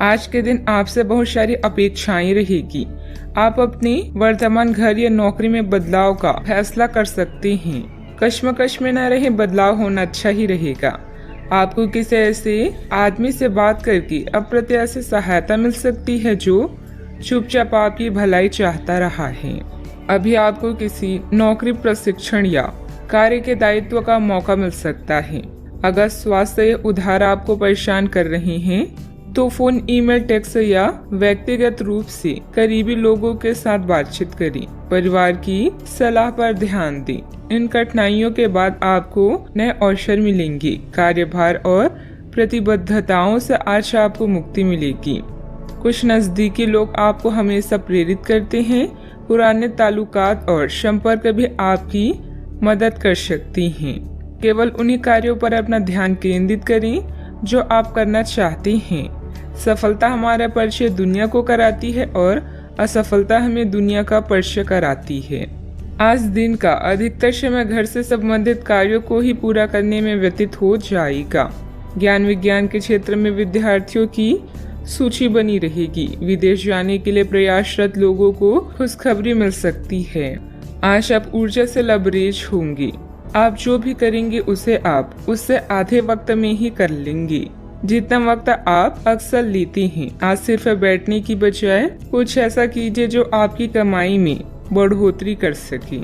आज के दिन आपसे बहुत सारी अपेक्षाएं रहेगी। आप अपने वर्तमान घर या नौकरी में बदलाव का फैसला कर सकते हैं। कश्मकश में न रहे, बदलाव होना अच्छा ही रहेगा। आपको किसी ऐसे आदमी से बात करके अप्रत्याशित सहायता मिल सकती है जो चुपचाप आपकी भलाई चाहता रहा है। अभी आपको किसी नौकरी प्रशिक्षण या कार्य के दायित्व का मौका मिल सकता है। अगर स्वास्थ्य या उधार आपको परेशान कर रहे हैं तो फोन, ईमेल, टेक्स्ट या व्यक्तिगत रूप से करीबी लोगों के साथ बातचीत करें। परिवार की सलाह पर ध्यान दें। इन कठिनाइयों के बाद आपको नए अवसर मिलेंगे। कार्यभार और प्रतिबद्धताओं से आज आपको मुक्ति मिलेगी। कुछ नजदीकी लोग आपको हमेशा प्रेरित करते हैं। पुराने ताल्लुकात और संपर्क भी आपकी मदद कर सकती हैं। केवल उन्हीं कार्यों पर अपना ध्यान केंद्रित करें जो आप करना चाहते हैं। सफलता हमारा परिचय दुनिया को कराती है और असफलता हमें दुनिया का परिचय कराती है। आज दिन का अधिकतर समय घर से संबंधित कार्यों को ही पूरा करने में व्यतीत हो जाएगा। ज्ञान विज्ञान के क्षेत्र में विद्यार्थियों की सूची बनी रहेगी। विदेश जाने के लिए प्रयासरत लोगों को खुशखबरी मिल सकती है। आज आप ऊर्जा से लबरेज होंगे। आप जो भी करेंगे उसे आप उससे आधे वक्त में ही कर लेंगे जितना वक्त आप अक्सर लेते हैं। आज सिर्फ बैठने की बजाय कुछ ऐसा कीजिए जो आपकी कमाई में बढ़ोतरी कर सके।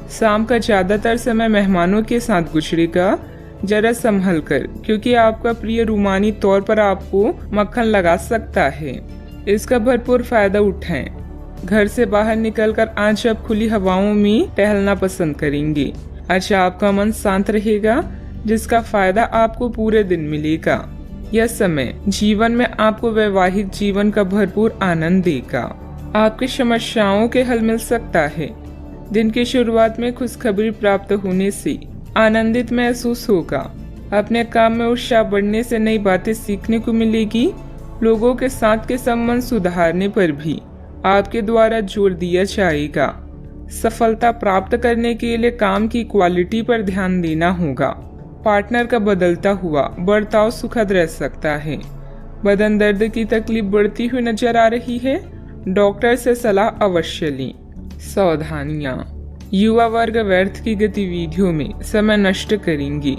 शाम का ज्यादातर समय मेहमानों के साथ गुजरेगा। जरा संभल कर, क्योंकि आपका प्रिय रूमानी तौर पर आपको मक्खन लगा सकता है। इसका भरपूर फायदा उठाएं। घर से बाहर निकलकर आज आप खुली हवाओं में टहलना पसंद करेंगे। आज आपका मन शांत रहेगा, जिसका फायदा आपको पूरे दिन मिलेगा। यह समय जीवन में आपको वैवाहिक जीवन का भरपूर आनंद देगा। आपकी समस्याओं के हल मिल सकता है। दिन की शुरुआत में खुशखबरी प्राप्त होने से आनंदित महसूस होगा। अपने काम में उत्साह बढ़ने से नई बातें सीखने को मिलेगी। लोगों के साथ के संबंध सुधारने पर भी आपके द्वारा जोर दिया जाएगा। सफलता प्राप्त करने के लिए काम की क्वालिटी पर ध्यान देना होगा। पार्टनर का बदलता हुआ बर्ताव सुखद रह सकता है। बदन दर्द की तकलीफ बढ़ती हुई नजर आ रही है। डॉक्टर से सलाह अवश्य लें। सावधानियां। युवा वर्ग व्यर्थ की गतिविधियों में समय नष्ट करेंगे,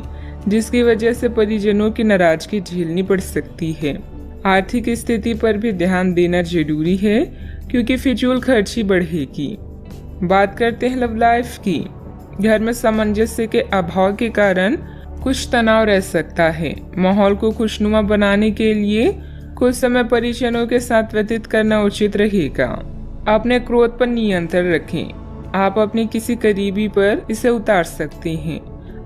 जिसकी वजह से परिजनों की नाराजगी झेलनी पड़ सकती है। आर्थिक स्थिति पर भी ध्यान देना जरूरी है, क्योंकि फिजूल खर्ची बढ़ेगी। बात करते हैं लव लाइफ की। घर में सामंजस्य के अभाव के कारण कुछ तनाव रह सकता है। माहौल को खुशनुमा बनाने के लिए कुछ समय परिजनों के साथ व्यतीत करना उचित रहेगा। अपने क्रोध पर नियंत्रण रखें। आप अपने किसी करीबी पर इसे उतार सकते हैं।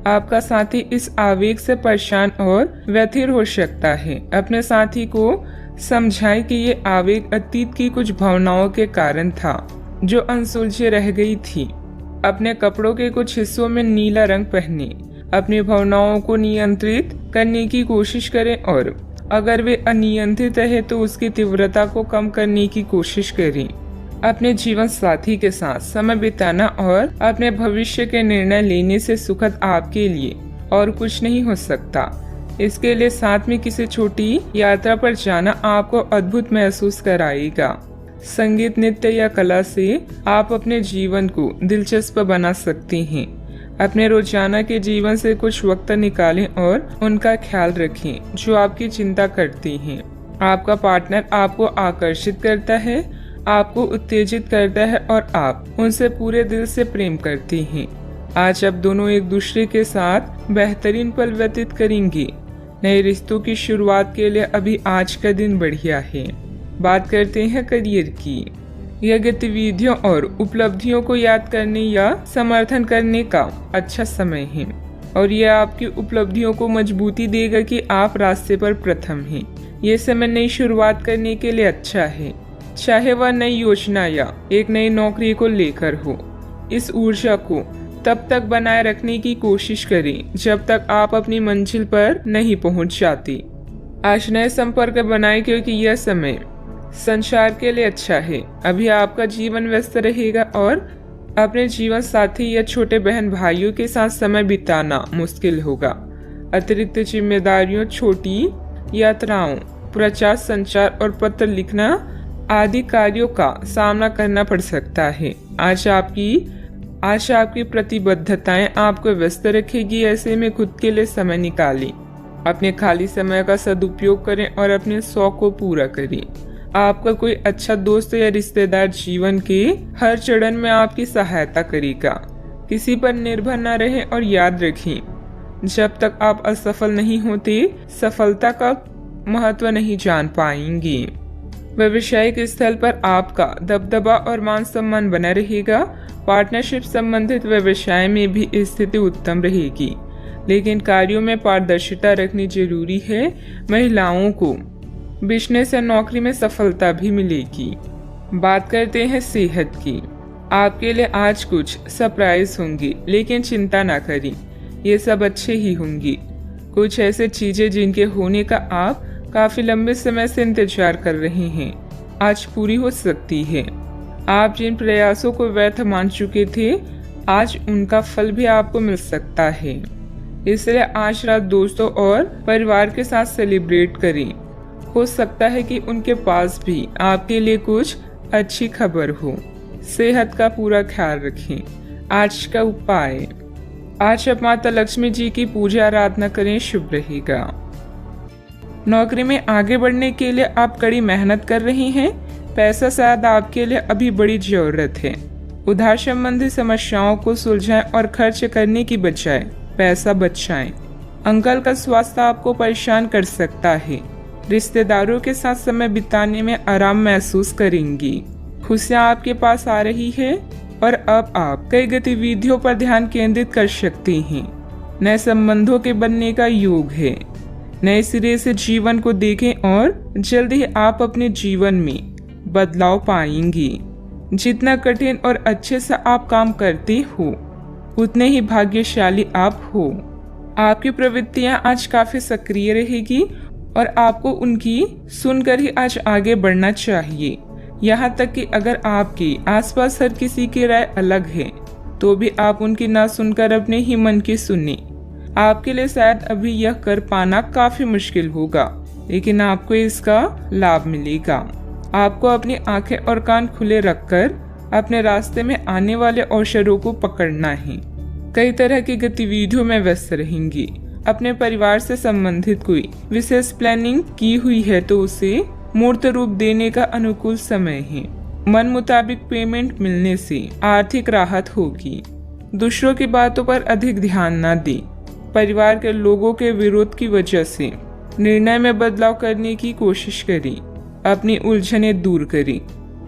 आपका साथी इस आवेग से परेशान और व्यथित हो सकता है। अपने साथी को समझाएं कि ये आवेग अतीत की कुछ भावनाओं के कारण था जो अनसुलझे रह गई थी। अपने कपड़ों के कुछ हिस्सों में नीला रंग पहने। अपनी भावनाओं को नियंत्रित करने की कोशिश करें और अगर वे अनियंत्रित है तो उसकी तीव्रता को कम करने की कोशिश करें। अपने जीवन साथी के साथ समय बिताना और अपने भविष्य के निर्णय लेने से सुखद आपके लिए और कुछ नहीं हो सकता। इसके लिए साथ में किसी छोटी यात्रा पर जाना आपको अद्भुत महसूस कराएगा। संगीत, नृत्य या कला से आप अपने जीवन को दिलचस्प बना सकते हैं। अपने रोजाना के जीवन से कुछ वक्त निकालें और उनका ख्याल रखें जो आपकी चिंता करती हैं। आपका पार्टनर आपको आकर्षित करता है, आपको उत्तेजित करता है और आप उनसे पूरे दिल से प्रेम करते हैं। आज आप दोनों एक दूसरे के साथ बेहतरीन पल व्यतीत करेंगे। नए रिश्तों की शुरुआत के लिए अभी आज का दिन बढ़िया है। बात करते हैं करियर की। यह गतिविधियों और उपलब्धियों को याद करने या समर्थन करने का अच्छा समय है और यह आपकी उपलब्धियों को मजबूती देगा कि आप रास्ते पर प्रथम हैं। ये समय नई शुरुआत करने के लिए अच्छा है, चाहे वह नई योजना या एक नई नौकरी को लेकर हो। इस ऊर्जा को तब तक बनाए रखने की कोशिश करें जब तक आप अपनी मंजिल पर नहीं पहुंच जाते। आज नए संपर्क बनाएं, क्योंकि यह समय संसार के लिए अच्छा है। अभी आपका जीवन व्यस्त रहेगा और अपने जीवन साथी या छोटे बहन भाइयों के साथ समय बिताना मुश्किल होगा। अतिरिक्त जिम्मेदारियों, छोटी यात्राओं प्रचार, संचार और पत्र लिखना आदि कार्यों का सामना करना पड़ सकता है। आज आपकी प्रतिबद्धताएं आपको व्यस्त रखेगी। ऐसे में खुद के लिए समय निकालें, अपने खाली समय का सदुपयोग करें और अपने शौक को पूरा करें। आपका कोई अच्छा दोस्त या रिश्तेदार जीवन के हर चरण में आपकी सहायता करेगा। किसी पर निर्भर न रहें और याद रखें, जब तक आप असफल नहीं होते, सफलता का महत्व नहीं जान पाएंगे। व्यवसायिक स्थल पर आपका दबदबा और मान सम्मान बना रहेगा। पार्टनरशिप संबंधित व्यवसाय में भी स्थिति उत्तम रहेगी, लेकिन कार्यों में पारदर्शिता रखनी जरूरी है। महिलाओं को बिजनेस या नौकरी में सफलता भी मिलेगी। बात करते हैं सेहत की। आपके लिए आज कुछ सरप्राइज होंगी, लेकिन चिंता ना करें, ये सब अच्छे ही होंगी। कुछ ऐसे चीजें जिनके होने का आप काफी लंबे समय से इंतजार कर रहे हैं, आज पूरी हो सकती है। आप जिन प्रयासों को व्यर्थ मान चुके थे, आज उनका फल भी आपको मिल सकता है। इसलिए आज रात दोस्तों और परिवार के साथ सेलिब्रेट करें। हो सकता है कि उनके पास भी आपके लिए कुछ अच्छी खबर हो। सेहत का पूरा ख्याल रखें। आज का उपाय, आज आप माता लक्ष्मी जी की पूजा आराधना करें, शुभ रहेगा। नौकरी में आगे बढ़ने के लिए आप कड़ी मेहनत कर रही हैं। पैसा शायद आपके लिए अभी बड़ी जरूरत है। उधार संबंधी समस्याओं को सुलझाएं और खर्च करने की बजाय पैसा बचाएं। अंकल का स्वास्थ्य आपको परेशान कर सकता है। रिश्तेदारों के साथ समय बिताने में आराम महसूस करेंगी। खुशियाँ आपके पास आ रही है और अब आप कई गतिविधियों पर ध्यान केंद्रित कर सकते हैं। नए संबंधों के बनने का योग है। नए सिरे से जीवन को देखें और जल्द ही आप अपने जीवन में बदलाव पाएंगे। जितना कठिन और अच्छे से आप काम करते हो, उतने ही भाग्यशाली आप हो। आपकी प्रवृत्तियां आज काफी सक्रिय रहेगी और आपको उनकी सुनकर ही आज आगे बढ़ना चाहिए। यहाँ तक कि अगर आपके आसपास हर किसी की राय अलग है, तो भी आप उनकी ना सुनकर अपने ही मन की सुने। आपके लिए शायद अभी यह कर पाना काफी मुश्किल होगा, लेकिन आपको इसका लाभ मिलेगा। आपको अपनी आंखें और कान खुले रखकर अपने रास्ते में आने वाले अवसरों को पकड़ना है। कई तरह की गतिविधियों में व्यस्त रहेंगी। अपने परिवार से संबंधित कोई विशेष प्लानिंग की हुई है तो उसे मूर्त रूप देने का अनुकूल समय है। मन मुताबिक पेमेंट मिलने से आर्थिक राहत होगी। दूसरों की बातों पर अधिक ध्यान न दें। परिवार के लोगों के विरोध की वजह से निर्णय में बदलाव करने की कोशिश करें। अपनी उलझनें दूर करें।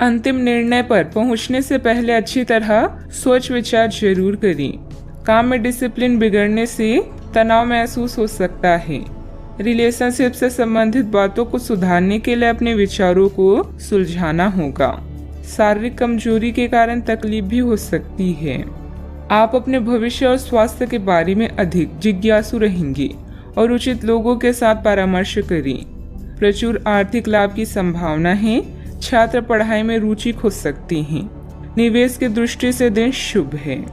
अंतिम निर्णय पर पहुंचने से पहले अच्छी तरह सोच विचार जरूर करें। काम में डिसिप्लिन बिगड़ने से तनाव महसूस हो सकता है। रिलेशनशिप से संबंधित बातों को सुधारने के लिए अपने विचारों को सुलझाना होगा। शारीरिक कमजोरी के कारण तकलीफ भी हो सकती है। आप अपने भविष्य और स्वास्थ्य के बारे में अधिक जिज्ञासु रहेंगे और उचित लोगों के साथ परामर्श करें। प्रचुर आर्थिक लाभ की संभावना है। छात्र पढ़ाई में रुचि खो सकते हैं। निवेश की दृष्टि से दिन शुभ है।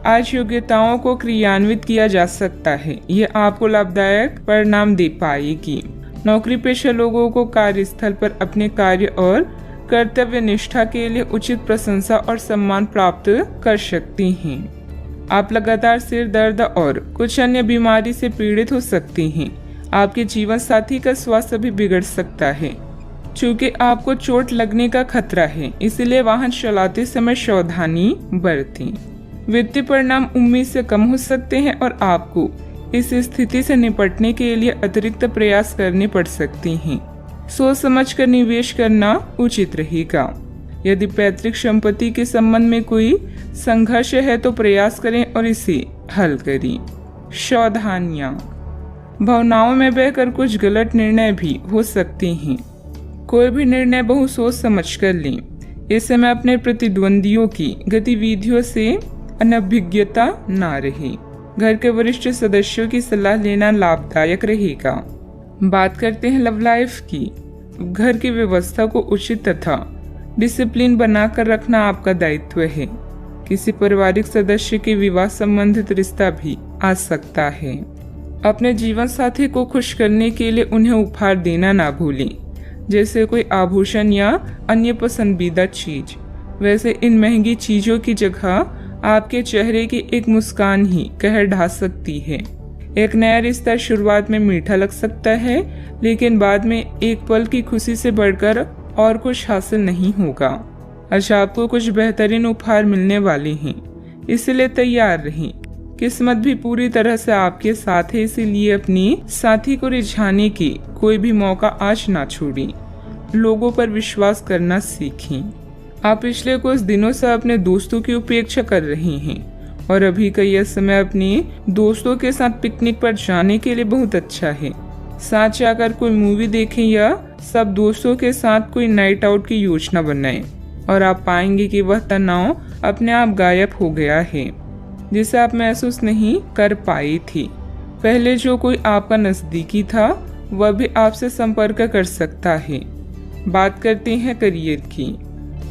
आज योग्यताओं को क्रियान्वित किया जा सकता है। ये आपको लाभदायक परिणाम दे पाएगी। नौकरी पेशा लोगों को कार्यस्थल पर अपने कार्य और कर्तव्य निष्ठा के लिए उचित प्रशंसा और सम्मान प्राप्त कर सकती हैं। आप लगातार सिर दर्द और कुछ अन्य बीमारी से पीड़ित हो सकती हैं। आपके जीवन साथी का स्वास्थ्य भी बिगड़ सकता है। चूँकि आपको चोट लगने का खतरा है, इसलिए वाहन चलाते समय सावधानी बरतें। वित्तीय परिणाम उम्मीद से कम हो सकते हैं और आपको इस स्थिति से निपटने के लिए अतिरिक्त प्रयास करने पड़ सकते हैं। सोच समझकर निवेश करना उचित रहेगा। यदि पैतृक संपत्ति के संबंध में कोई संघर्ष है तो प्रयास करें और इसे हल करें। सावधानियां, भावनाओं में बहकर कुछ गलत निर्णय भी हो सकते हैं। कोई भी निर्णय बहुत सोच समझ कर लें। इस समय अपने प्रतिद्वंदियों की गतिविधियों से अनभिज्ञता ना रहे। घर के वरिष्ठ सदस्यों की सलाह लेना लाभदायक रहेगा। बात करते हैं लव लाइफ की। घर की व्यवस्था को उचित तथा डिसिप्लिन बनाकर रखना आपका दायित्व है। किसी पारिवारिक सदस्य के विवाह संबंधित रिश्ता भी आ सकता है। अपने जीवन साथी को खुश करने के लिए उन्हें उपहार देना ना भूलें, जैसे कोई आभूषण या अन्य पसंदीदा चीज। वैसे इन महंगी चीजों की जगह आपके चेहरे की एक मुस्कान ही कहर ढा सकती है। एक नया रिश्ता शुरुआत में मीठा लग सकता है, लेकिन बाद में एक पल की खुशी से बढ़कर और कुछ हासिल नहीं होगा। आज आपको कुछ बेहतरीन उपहार मिलने वाले हैं, इसलिए तैयार रहें। किस्मत भी पूरी तरह से आपके साथ है, इसीलिए अपनी साथी को रिझाने की कोई भी मौका आज ना छोड़ें। लोगों पर विश्वास करना सीखें। आप पिछले कुछ दिनों से अपने दोस्तों की उपेक्षा कर रहे हैं और अभी का यह समय अपने दोस्तों के साथ पिकनिक पर जाने के लिए बहुत अच्छा है। साथ जाकर कोई मूवी देखें या सब दोस्तों के साथ कोई नाइट आउट की योजना बनाएं और आप पाएंगे कि वह तनाव अपने आप गायब हो गया है, जिसे आप महसूस नहीं कर पाई थी। पहले जो कोई आपका नजदीकी था वह भी आपसे संपर्क कर सकता है। बात करते हैं करियर की।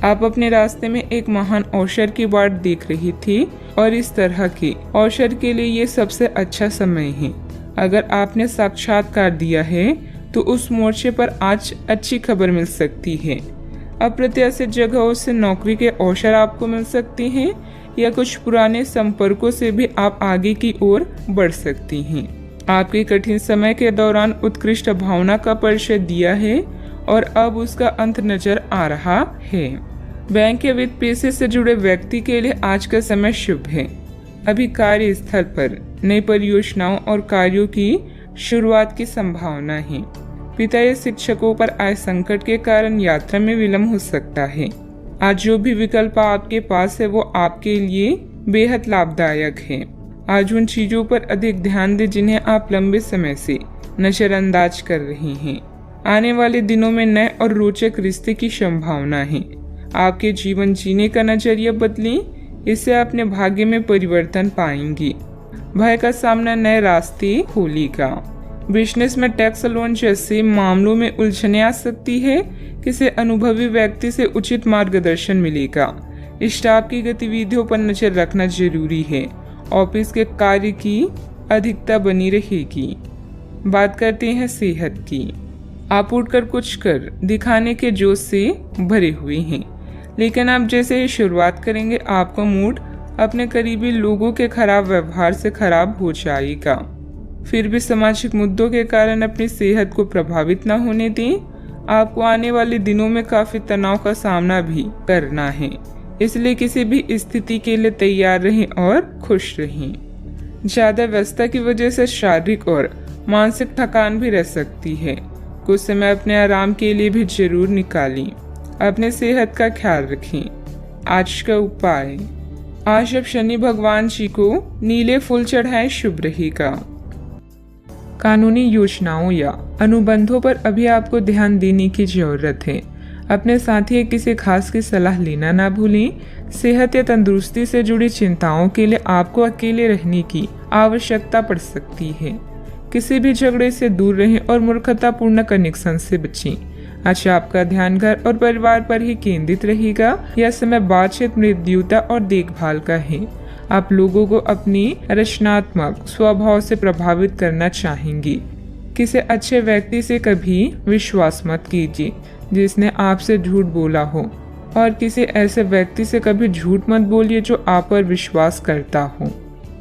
आप अपने रास्ते में एक महान अवसर की बाट देख रही थी और इस तरह के अवसर के लिए ये सबसे अच्छा समय है। अगर आपने साक्षात्कार दिया है तो उस मोर्चे पर आज अच्छी खबर मिल सकती है। अप्रत्याशित जगहों से नौकरी के अवसर आपको मिल सकते हैं या कुछ पुराने संपर्कों से भी आप आगे की ओर बढ़ सकती हैं। आपके कठिन समय के दौरान उत्कृष्ट भावना का परिचय दिया है और अब उसका अंत नजर आ रहा है। बैंक या वित्त पेशे से जुड़े व्यक्ति के लिए आज का समय शुभ है। अभी कार्यस्थल पर नई परियोजनाओं और कार्यों की शुरुआत की संभावना है। पिता या शिक्षकों पर आए संकट के कारण यात्रा में विलंब हो सकता है। आज जो भी विकल्प आपके पास है वो आपके लिए बेहद लाभदायक है। आज उन चीजों पर अधिक ध्यान दें जिन्हें आप लंबे समय से नजरअंदाज कर रहे हैं। आने वाले दिनों में नए और रोचक रिश्ते की संभावना है। आपके जीवन जीने का नजरिया बदलें, इससे अपने भाग्य में परिवर्तन पाएंगी। भय का सामना नए रास्ते खोलेगा। बिजनेस में टैक्स लोन जैसे मामलों में उलझने आ सकती है। किसी अनुभवी व्यक्ति से उचित मार्गदर्शन मिलेगा। स्टाफ की गतिविधियों पर नजर रखना जरूरी है। ऑफिस के कार्य की अधिकता बनी रहेगी। बात करते हैं सेहत की। आप उठकर कुछ कर दिखाने के जोश से भरे हुए हैं, लेकिन आप जैसे ही शुरुआत करेंगे आपका मूड अपने करीबी लोगों के खराब व्यवहार से खराब हो जाएगा। फिर भी सामाजिक मुद्दों के कारण अपनी सेहत को प्रभावित न होने दें। आपको आने वाले दिनों में काफी तनाव का सामना भी करना है, इसलिए किसी भी स्थिति के लिए तैयार रहें और खुश रहें। ज्यादा व्यस्तता की वजह से शारीरिक और मानसिक थकान भी रह सकती है। कुछ समय अपने आराम के लिए भी जरूर निकालें। अपने सेहत का ख्याल रखें। आज का उपाय, आज अब शनि भगवान जी को नीले फूल चढ़ाएं, शुभ रहेगा। कानूनी योजनाओं या अनुबंधों पर अभी आपको ध्यान देने की जरूरत है। अपने साथी या किसी खास की सलाह लेना ना भूलें। सेहत या तंदुरुस्ती से जुड़ी चिंताओं के लिए आपको अकेले रहने की आवश्यकता पड़ सकती है। किसी भी झगड़े से दूर रहें और मूर्खतापूर्ण कनेक्शन से बचें। आज आपका ध्यान घर और परिवार पर ही केंद्रित रहेगा। यह समय बातचीत, मृत्युता और देखभाल का है। आप लोगों को अपनी रचनात्मक स्वभाव से प्रभावित करना चाहेंगी। किसी अच्छे व्यक्ति से कभी विश्वास मत कीजिए जिसने आपसे झूठ बोला हो, और किसी ऐसे व्यक्ति से कभी झूठ मत बोलिए जो आप पर विश्वास करता हो।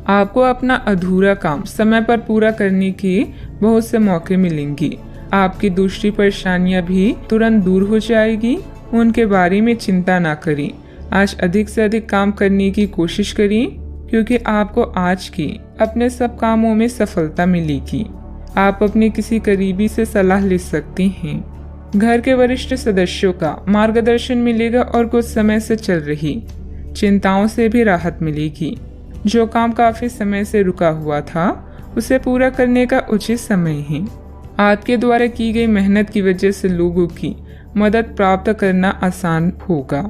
आपको अपना अधूरा काम समय पर पूरा करने के बहुत से मौके मिलेंगे। आपकी दूसरी परेशानियां भी तुरंत दूर हो जाएगी। उनके बारे में चिंता ना करें। आज अधिक से अधिक काम करने की कोशिश करें, क्योंकि आपको आज की अपने सब कामों में सफलता मिलेगी। आप अपने किसी करीबी से सलाह ले सकते हैं। घर के वरिष्ठ सदस्यों का मार्गदर्शन मिलेगा और कुछ समय से चल रही चिंताओं से भी राहत मिलेगी। जो काम काफी समय से रुका हुआ था उसे पूरा करने का उचित समय है। आपके द्वारा की गई मेहनत की वजह से लोगों की मदद प्राप्त करना आसान होगा।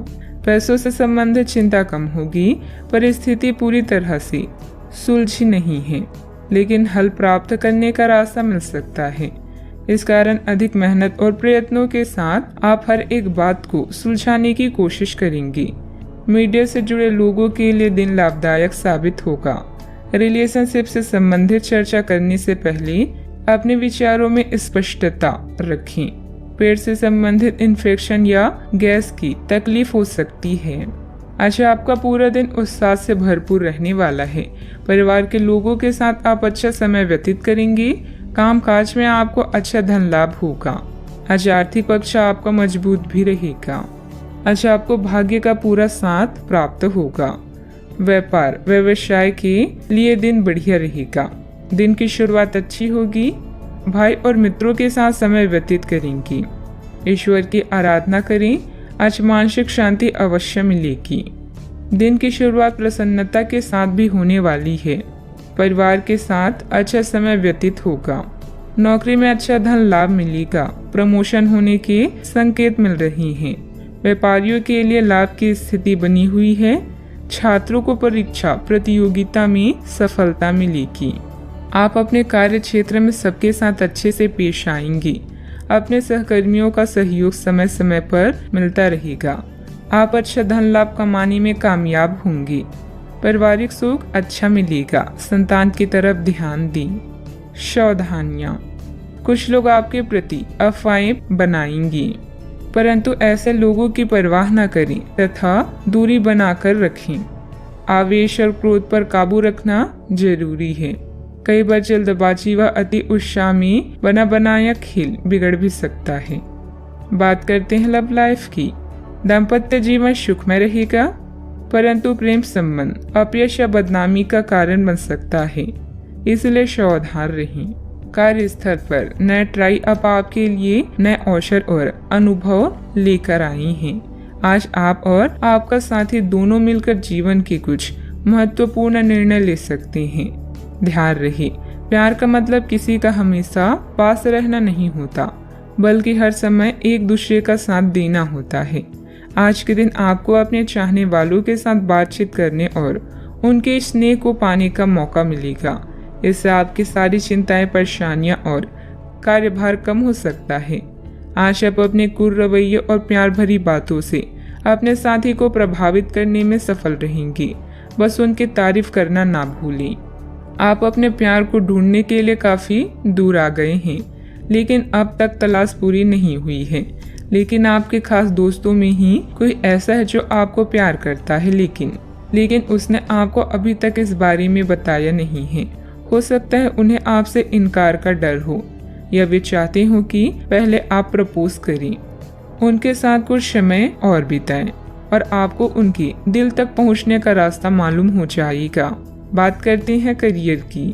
पैसों से संबंधित चिंता कम होगी। परिस्थिति पूरी तरह से सुलझी नहीं है, लेकिन हल प्राप्त करने का रास्ता मिल सकता है। इस कारण अधिक मेहनत और प्रयत्नों के साथ आप हर एक बात को सुलझाने की कोशिश करेंगे। मीडिया से जुड़े लोगों के लिए दिन लाभदायक साबित होगा। रिलेशनशिप से संबंधित चर्चा करने से पहले अपने विचारों में स्पष्टता रखें। पेट से संबंधित इन्फेक्शन या गैस की तकलीफ हो सकती है। अच्छा, आपका पूरा दिन उत्साह से भरपूर रहने वाला है। परिवार के लोगों के साथ आप अच्छा समय व्यतीत करेंगे। काम काज में आपको अच्छा धन लाभ होगा। आज आर्थिक पक्ष आपका मजबूत भी रहेगा। अच्छा, आपको भाग्य का पूरा साथ प्राप्त होगा। व्यापार व्यवसाय के लिए दिन बढ़िया रहेगा। दिन की शुरुआत अच्छी होगी। भाई और मित्रों के साथ समय व्यतीत करेंगी। ईश्वर की आराधना करें। आज मानसिक शांति अवश्य मिलेगी। दिन की शुरुआत प्रसन्नता के साथ भी होने वाली है। परिवार के साथ अच्छा समय व्यतीत होगा। नौकरी में अच्छा धन लाभ मिलेगा। प्रमोशन होने के संकेत मिल रहे हैं। व्यापारियों के लिए लाभ की स्थिति बनी हुई है। छात्रों को परीक्षा प्रतियोगिता में सफलता मिलेगी। आप अपने कार्य क्षेत्र में सबके साथ अच्छे से पेश आएंगी। अपने सहकर्मियों का सहयोग समय समय पर मिलता रहेगा। आप अच्छा धन लाभ कमाने में कामयाब होंगे। पारिवारिक सुख अच्छा मिलेगा। संतान की तरफ ध्यान दें। सावधानियां, कुछ लोग आपके प्रति अफवाहें बनाएंगे, परंतु ऐसे लोगों की परवाह न करें तथा दूरी बनाकर रखें। आवेश और क्रोध पर काबू रखना जरूरी है। कई बार जल्दबाजी व अति उत्साह में बना बनाया खेल बिगड़ भी सकता है। बात करते हैं लव लाइफ की। दाम्पत्य जीवन सुखमय रहेगा, परंतु प्रेम संबंध अपयश या बदनामी का कारण बन सकता है, इसलिए सावधान रहें। कार्यस्थल पर नए ट्राई अप आपके लिए नए अवसर और अनुभव लेकर आई हैं। आज आप और आपका साथी दोनों मिलकर जीवन के कुछ महत्वपूर्ण निर्णय ले सकते हैं। ध्यान रहे, प्यार का मतलब किसी का हमेशा पास रहना नहीं होता, बल्कि हर समय एक दूसरे का साथ देना होता है। आज के दिन आपको अपने चाहने वालों के साथ बातचीत करने और उनके स्नेह को पाने का मौका मिलेगा। इससे आपकी सारी चिंताएं, परेशानियां और कार्यभार कम हो सकता है। आज आप अपने कुल रवैये और प्यार भरी बातों से अपने साथी को प्रभावित करने में सफल रहेंगे। बस उनकी तारीफ करना ना भूलें। आप अपने प्यार को ढूंढने के लिए काफी दूर आ गए हैं, लेकिन अब तक तलाश पूरी नहीं हुई है। लेकिन आपके खास दोस्तों में ही कोई ऐसा है जो आपको प्यार करता है, लेकिन उसने आपको अभी तक इस बारे में बताया नहीं है। हो सकता है उन्हें आपसे इनकार का डर हो, या वे चाहते हो कि पहले आप प्रपोज करें। उनके साथ कुछ समय और बिताएं और आपको उनके दिल तक पहुंचने का रास्ता मालूम हो जाएगा। बात करते हैं करियर की।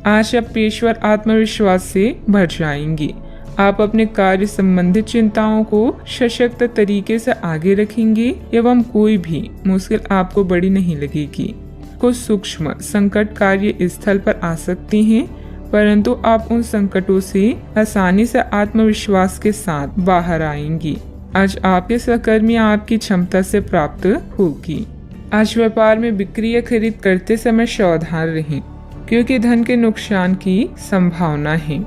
आज आप पेशेवर आत्मविश्वास से भर जाएंगे। आप अपने कार्य संबंधित चिंताओं को सशक्त तरीके से आगे रखेंगे एवं कोई भी मुश्किल आपको बड़ी नहीं लगेगी। कुछ सूक्ष्म संकट कार्य स्थल पर आ सकते हैं, परंतु आप उन संकटों से आसानी से आत्मविश्वास के साथ बाहर आएंगी। आज आपके सहकर्मी आपकी क्षमता से प्राप्त होगी। आज व्यापार में बिक्री या खरीद करते समय सावधान रहें, क्योंकि धन के नुकसान की संभावना है।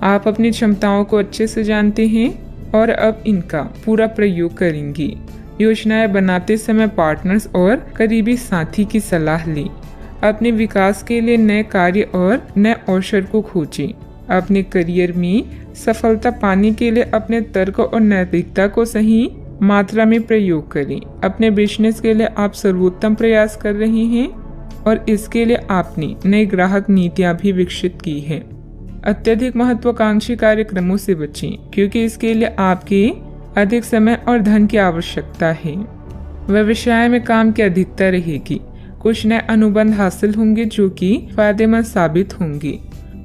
आप अपनी क्षमताओं को अच्छे से जानते हैं और अब इनका पूरा प्रयोग करेंगे। योजनाएं बनाते समय पार्टनर्स और करीबी साथी की सलाह लें। अपने विकास के लिए नए कार्य और नए अवसर को खोजें। अपने करियर में सफलता पाने के लिए अपने तर्क और नैतिकता को सही मात्रा में प्रयोग करें। अपने बिजनेस के लिए आप सर्वोत्तम प्रयास कर रहे हैं और इसके लिए आपने नई ग्राहक नीतियां भी विकसित की है। अत्यधिक महत्वाकांक्षी कार्यक्रमों से बचें, क्योंकि इसके लिए आपके अधिक समय और धन की आवश्यकता है। व्यवसाय में काम की अधिकता रहेगी। कुछ नए अनुबंध हासिल होंगे जो कि फायदेमंद साबित होंगे।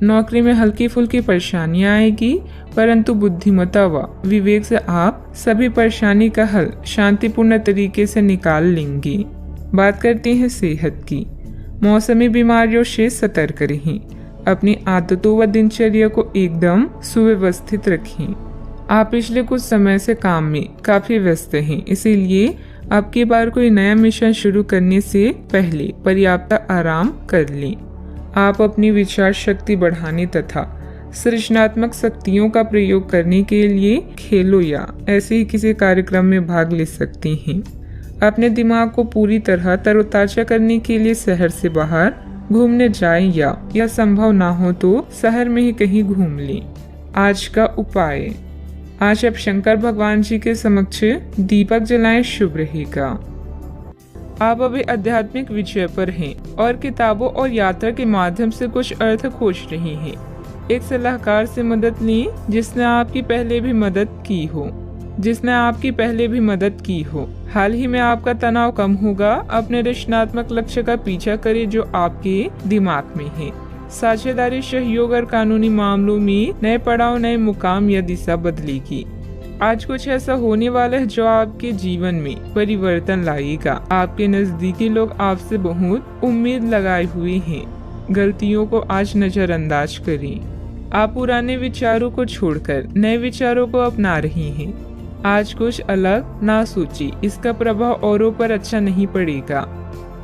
नौकरी में हल्की फुल्की परेशानियां आएगी, परंतु बुद्धिमत्ता व विवेक से आप सभी परेशानी का हल शांतिपूर्ण तरीके से निकाल लेंगे। बात करते हैं सेहत की। मौसमी बीमारियों से सतर्क रहें। अपनी आदतों व दिनचर्या को एकदम सुव्यवस्थित रखें। आप पिछले कुछ समय से काम में काफी व्यस्त हैं, इसीलिए अब की बार कोई नया मिशन शुरू करने से पहले पर्याप्त आराम कर लें। आप अपनी विचार शक्ति बढ़ाने तथा सृजनात्मक शक्तियों का प्रयोग करने के लिए खेलों या ऐसे ही किसी कार्यक्रम में भाग ले सकते हैं। अपने दिमाग को पूरी तरह तरोताजा करने के लिए शहर से बाहर घूमने जाएं या संभव ना हो तो शहर में ही कहीं घूम लें। आज का उपाय, आज आप शंकर भगवान जी के समक्ष दीपक जलाएं, शुभ रहेगा। आप अभी आध्यात्मिक विषय पर हैं और किताबों और यात्रा के माध्यम से कुछ अर्थ खोज रहे हैं। एक सलाहकार से मदद लें जिसने आपकी पहले भी मदद की हो। हाल ही में आपका तनाव कम होगा। अपने रचनात्मक लक्ष्य का पीछा करें जो आपके दिमाग में है। साझेदारी, सहयोग और कानूनी मामलों में नए पड़ाव, नए मुकाम या दिशा बदलेगी। आज कुछ ऐसा होने वाला है जो आपके जीवन में परिवर्तन लाएगा। आपके नजदीकी लोग आपसे बहुत उम्मीद लगाए हुए हैं। गलतियों को आज नजरअंदाज करें। आप पुराने विचारों को छोड़कर नए विचारों को अपना रही हैं। आज कुछ अलग ना सोचिए, इसका प्रभाव औरों पर अच्छा नहीं पड़ेगा।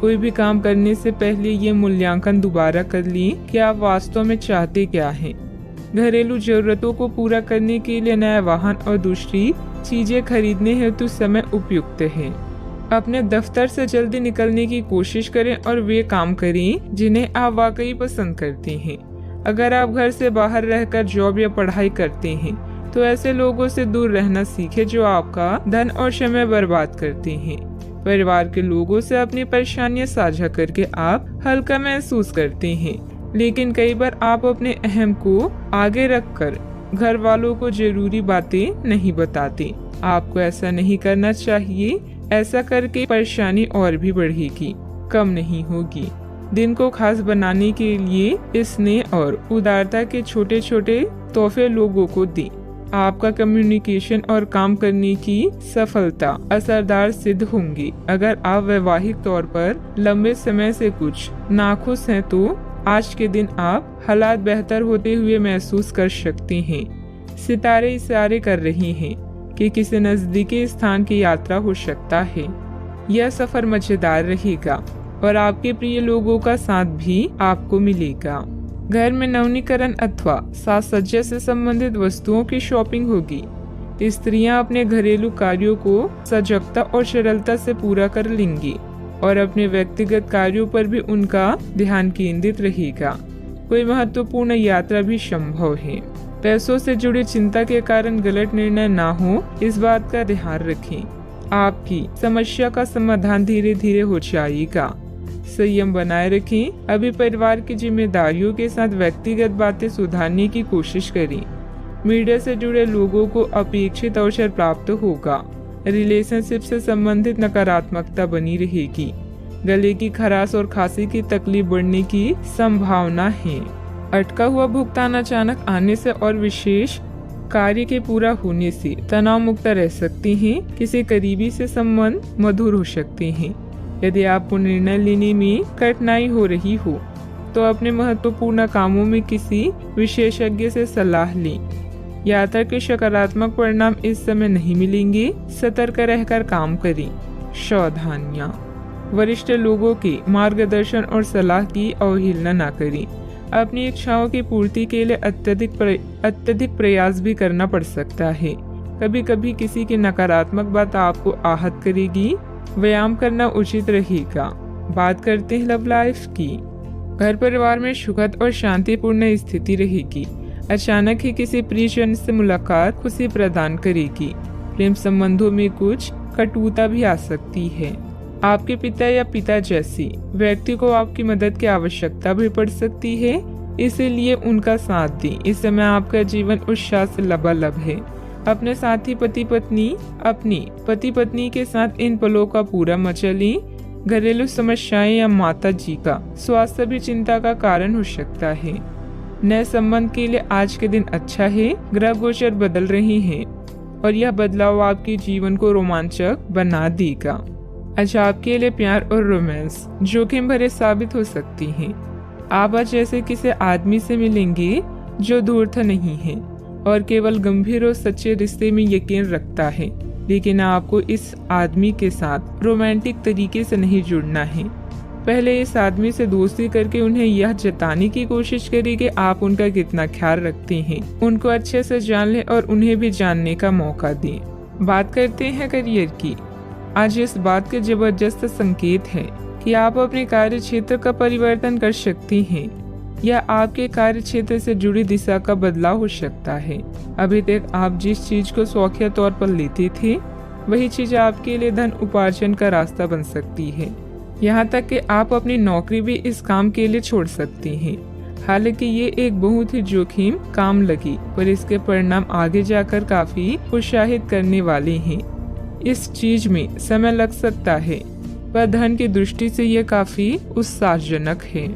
कोई भी काम करने से पहले ये मूल्यांकन दोबारा कर लें कि आप वास्तव में चाहते क्या हैं। घरेलू जरूरतों को पूरा करने के लिए नया वाहन और दूसरी चीजें खरीदने हेतु समय उपयुक्त है। अपने दफ्तर से जल्दी निकलने की कोशिश करें और वे काम करें जिन्हें आप वाकई पसंद करते हैं। अगर आप घर से बाहर रहकर जॉब या पढ़ाई करते हैं तो ऐसे लोगों से दूर रहना सीखें जो आपका धन और समय बर्बाद करते हैं। परिवार के लोगों से अपनी परेशानियां साझा करके आप हल्का महसूस करते हैं, लेकिन कई बार आप अपने अहम को आगे रखकर घर वालों को जरूरी बातें नहीं बताते। आपको ऐसा नहीं करना चाहिए। ऐसा करके परेशानी और भी बढ़ेगी, कम नहीं होगी। दिन को खास बनाने के लिए स्नेह और उदारता के छोटे छोटे तोहफे लोगों को दें। आपका कम्युनिकेशन और काम करने की सफलता असरदार सिद्ध होंगी। अगर आप वैवाहिक तौर पर लंबे समय से कुछ नाखुश हैं तो आज के दिन आप हालात बेहतर होते हुए महसूस कर सकते हैं। सितारे इशारे कर रहे हैं कि किसी नजदीकी स्थान की यात्रा हो सकता है। यह सफर मजेदार रहेगा और आपके प्रिय लोगों का साथ भी आपको मिलेगा। घर में नवीनीकरण अथवा साज सज्जा से संबंधित वस्तुओं की शॉपिंग होगी। स्त्रियां अपने घरेलू कार्यों को सजगता और सरलता से पूरा कर लेंगी और अपने व्यक्तिगत कार्यों पर भी उनका ध्यान केंद्रित रहेगा। कोई महत्वपूर्ण यात्रा भी संभव है। पैसों से जुड़ी चिंता के कारण गलत निर्णय ना हो, इस बात का ध्यान रखें। आपकी समस्या का समाधान धीरे धीरे हो जाएगा। संयम बनाए रखें। अभी परिवार की जिम्मेदारियों के साथ व्यक्तिगत बातें सुधारने की कोशिश करें। मीडिया से जुड़े लोगों को अपेक्षित अवसर प्राप्त होगा। रिलेशनशिप से संबंधित नकारात्मकता बनी रहेगी। गले की खराश और खांसी की तकलीफ बढ़ने की संभावना है। अटका हुआ भुगतान अचानक आने से और विशेष कार्य के पूरा होने से तनाव मुक्त रह सकते हैं। किसी करीबी से संबंध मधुर हो सकते हैं। यदि आपको निर्णय लेने में कठिनाई हो रही हो तो अपने महत्वपूर्ण कामों में किसी विशेषज्ञ से सलाह लें। यात्रा के सकारात्मक परिणाम इस समय नहीं मिलेंगे। सतर्क रहकर काम करें। सावधानियां, वरिष्ठ लोगों के मार्गदर्शन और सलाह की अवहेलना न करें। अपनी इच्छाओं की पूर्ति के लिए अत्यधिक प्रयास भी करना पड़ सकता है। कभी कभी किसी की नकारात्मक बात आपको आहत करेगी। व्यायाम करना उचित रहेगा। बात करते हैं लव लाइफ की। घर परिवार में सुखद और शांतिपूर्ण स्थिति रहेगी। अचानक ही किसी प्रियजन से मुलाकात खुशी प्रदान करेगी। प्रेम संबंधों में कुछ कटुता भी आ सकती है। आपके पिता या पिता जैसी व्यक्ति को आपकी मदद की आवश्यकता भी पड़ सकती है, इसीलिए उनका साथ दें। इस समय आपका जीवन उत्साह से लबालब है। अपने साथी पति पत्नी के साथ इन पलों का पूरा मजा लें। घरेलू समस्याएं या माता जी का स्वास्थ्य भी चिंता का कारण हो सकता है। नए संबंध के लिए आज के दिन अच्छा है। ग्रह गोचर बदल रहे हैं और यह बदलाव आपके जीवन को रोमांचक बना देगा। आज आपके लिए प्यार और रोमांस जोखिम भरे साबित हो सकती हैं। आप आज ऐसे किसी आदमी से मिलेंगे जो धूर्त नहीं है और केवल गंभीर और सच्चे रिश्ते में यकीन रखता है, लेकिन आपको इस आदमी के साथ रोमांटिक तरीके से नहीं जुड़ना है। पहले इस आदमी से दोस्ती करके उन्हें यह जताने की कोशिश करें कि आप उनका कितना ख्याल रखते हैं। उनको अच्छे से जान लें और उन्हें भी जानने का मौका दें। बात करते हैं करियर की। आज इस बात के जबरदस्त संकेत है कि आप अपने कार्य क्षेत्र का परिवर्तन कर सकती हैं या आपके कार्य क्षेत्र से जुड़ी दिशा का बदलाव हो सकता है। अभी तक आप जिस चीज को शौकिया तौर पर लेते थे वही चीज आपके लिए धन उपार्जन का रास्ता बन सकती है। यहाँ तक कि आप अपनी नौकरी भी इस काम के लिए छोड़ सकती हैं। हालांकि ये एक बहुत ही जोखिम काम लगी, पर इसके परिणाम आगे जाकर काफी उत्साहित करने वाले हैं। इस चीज में समय लग सकता है, पर धन की दृष्टि से यह काफी उत्साहजनक है।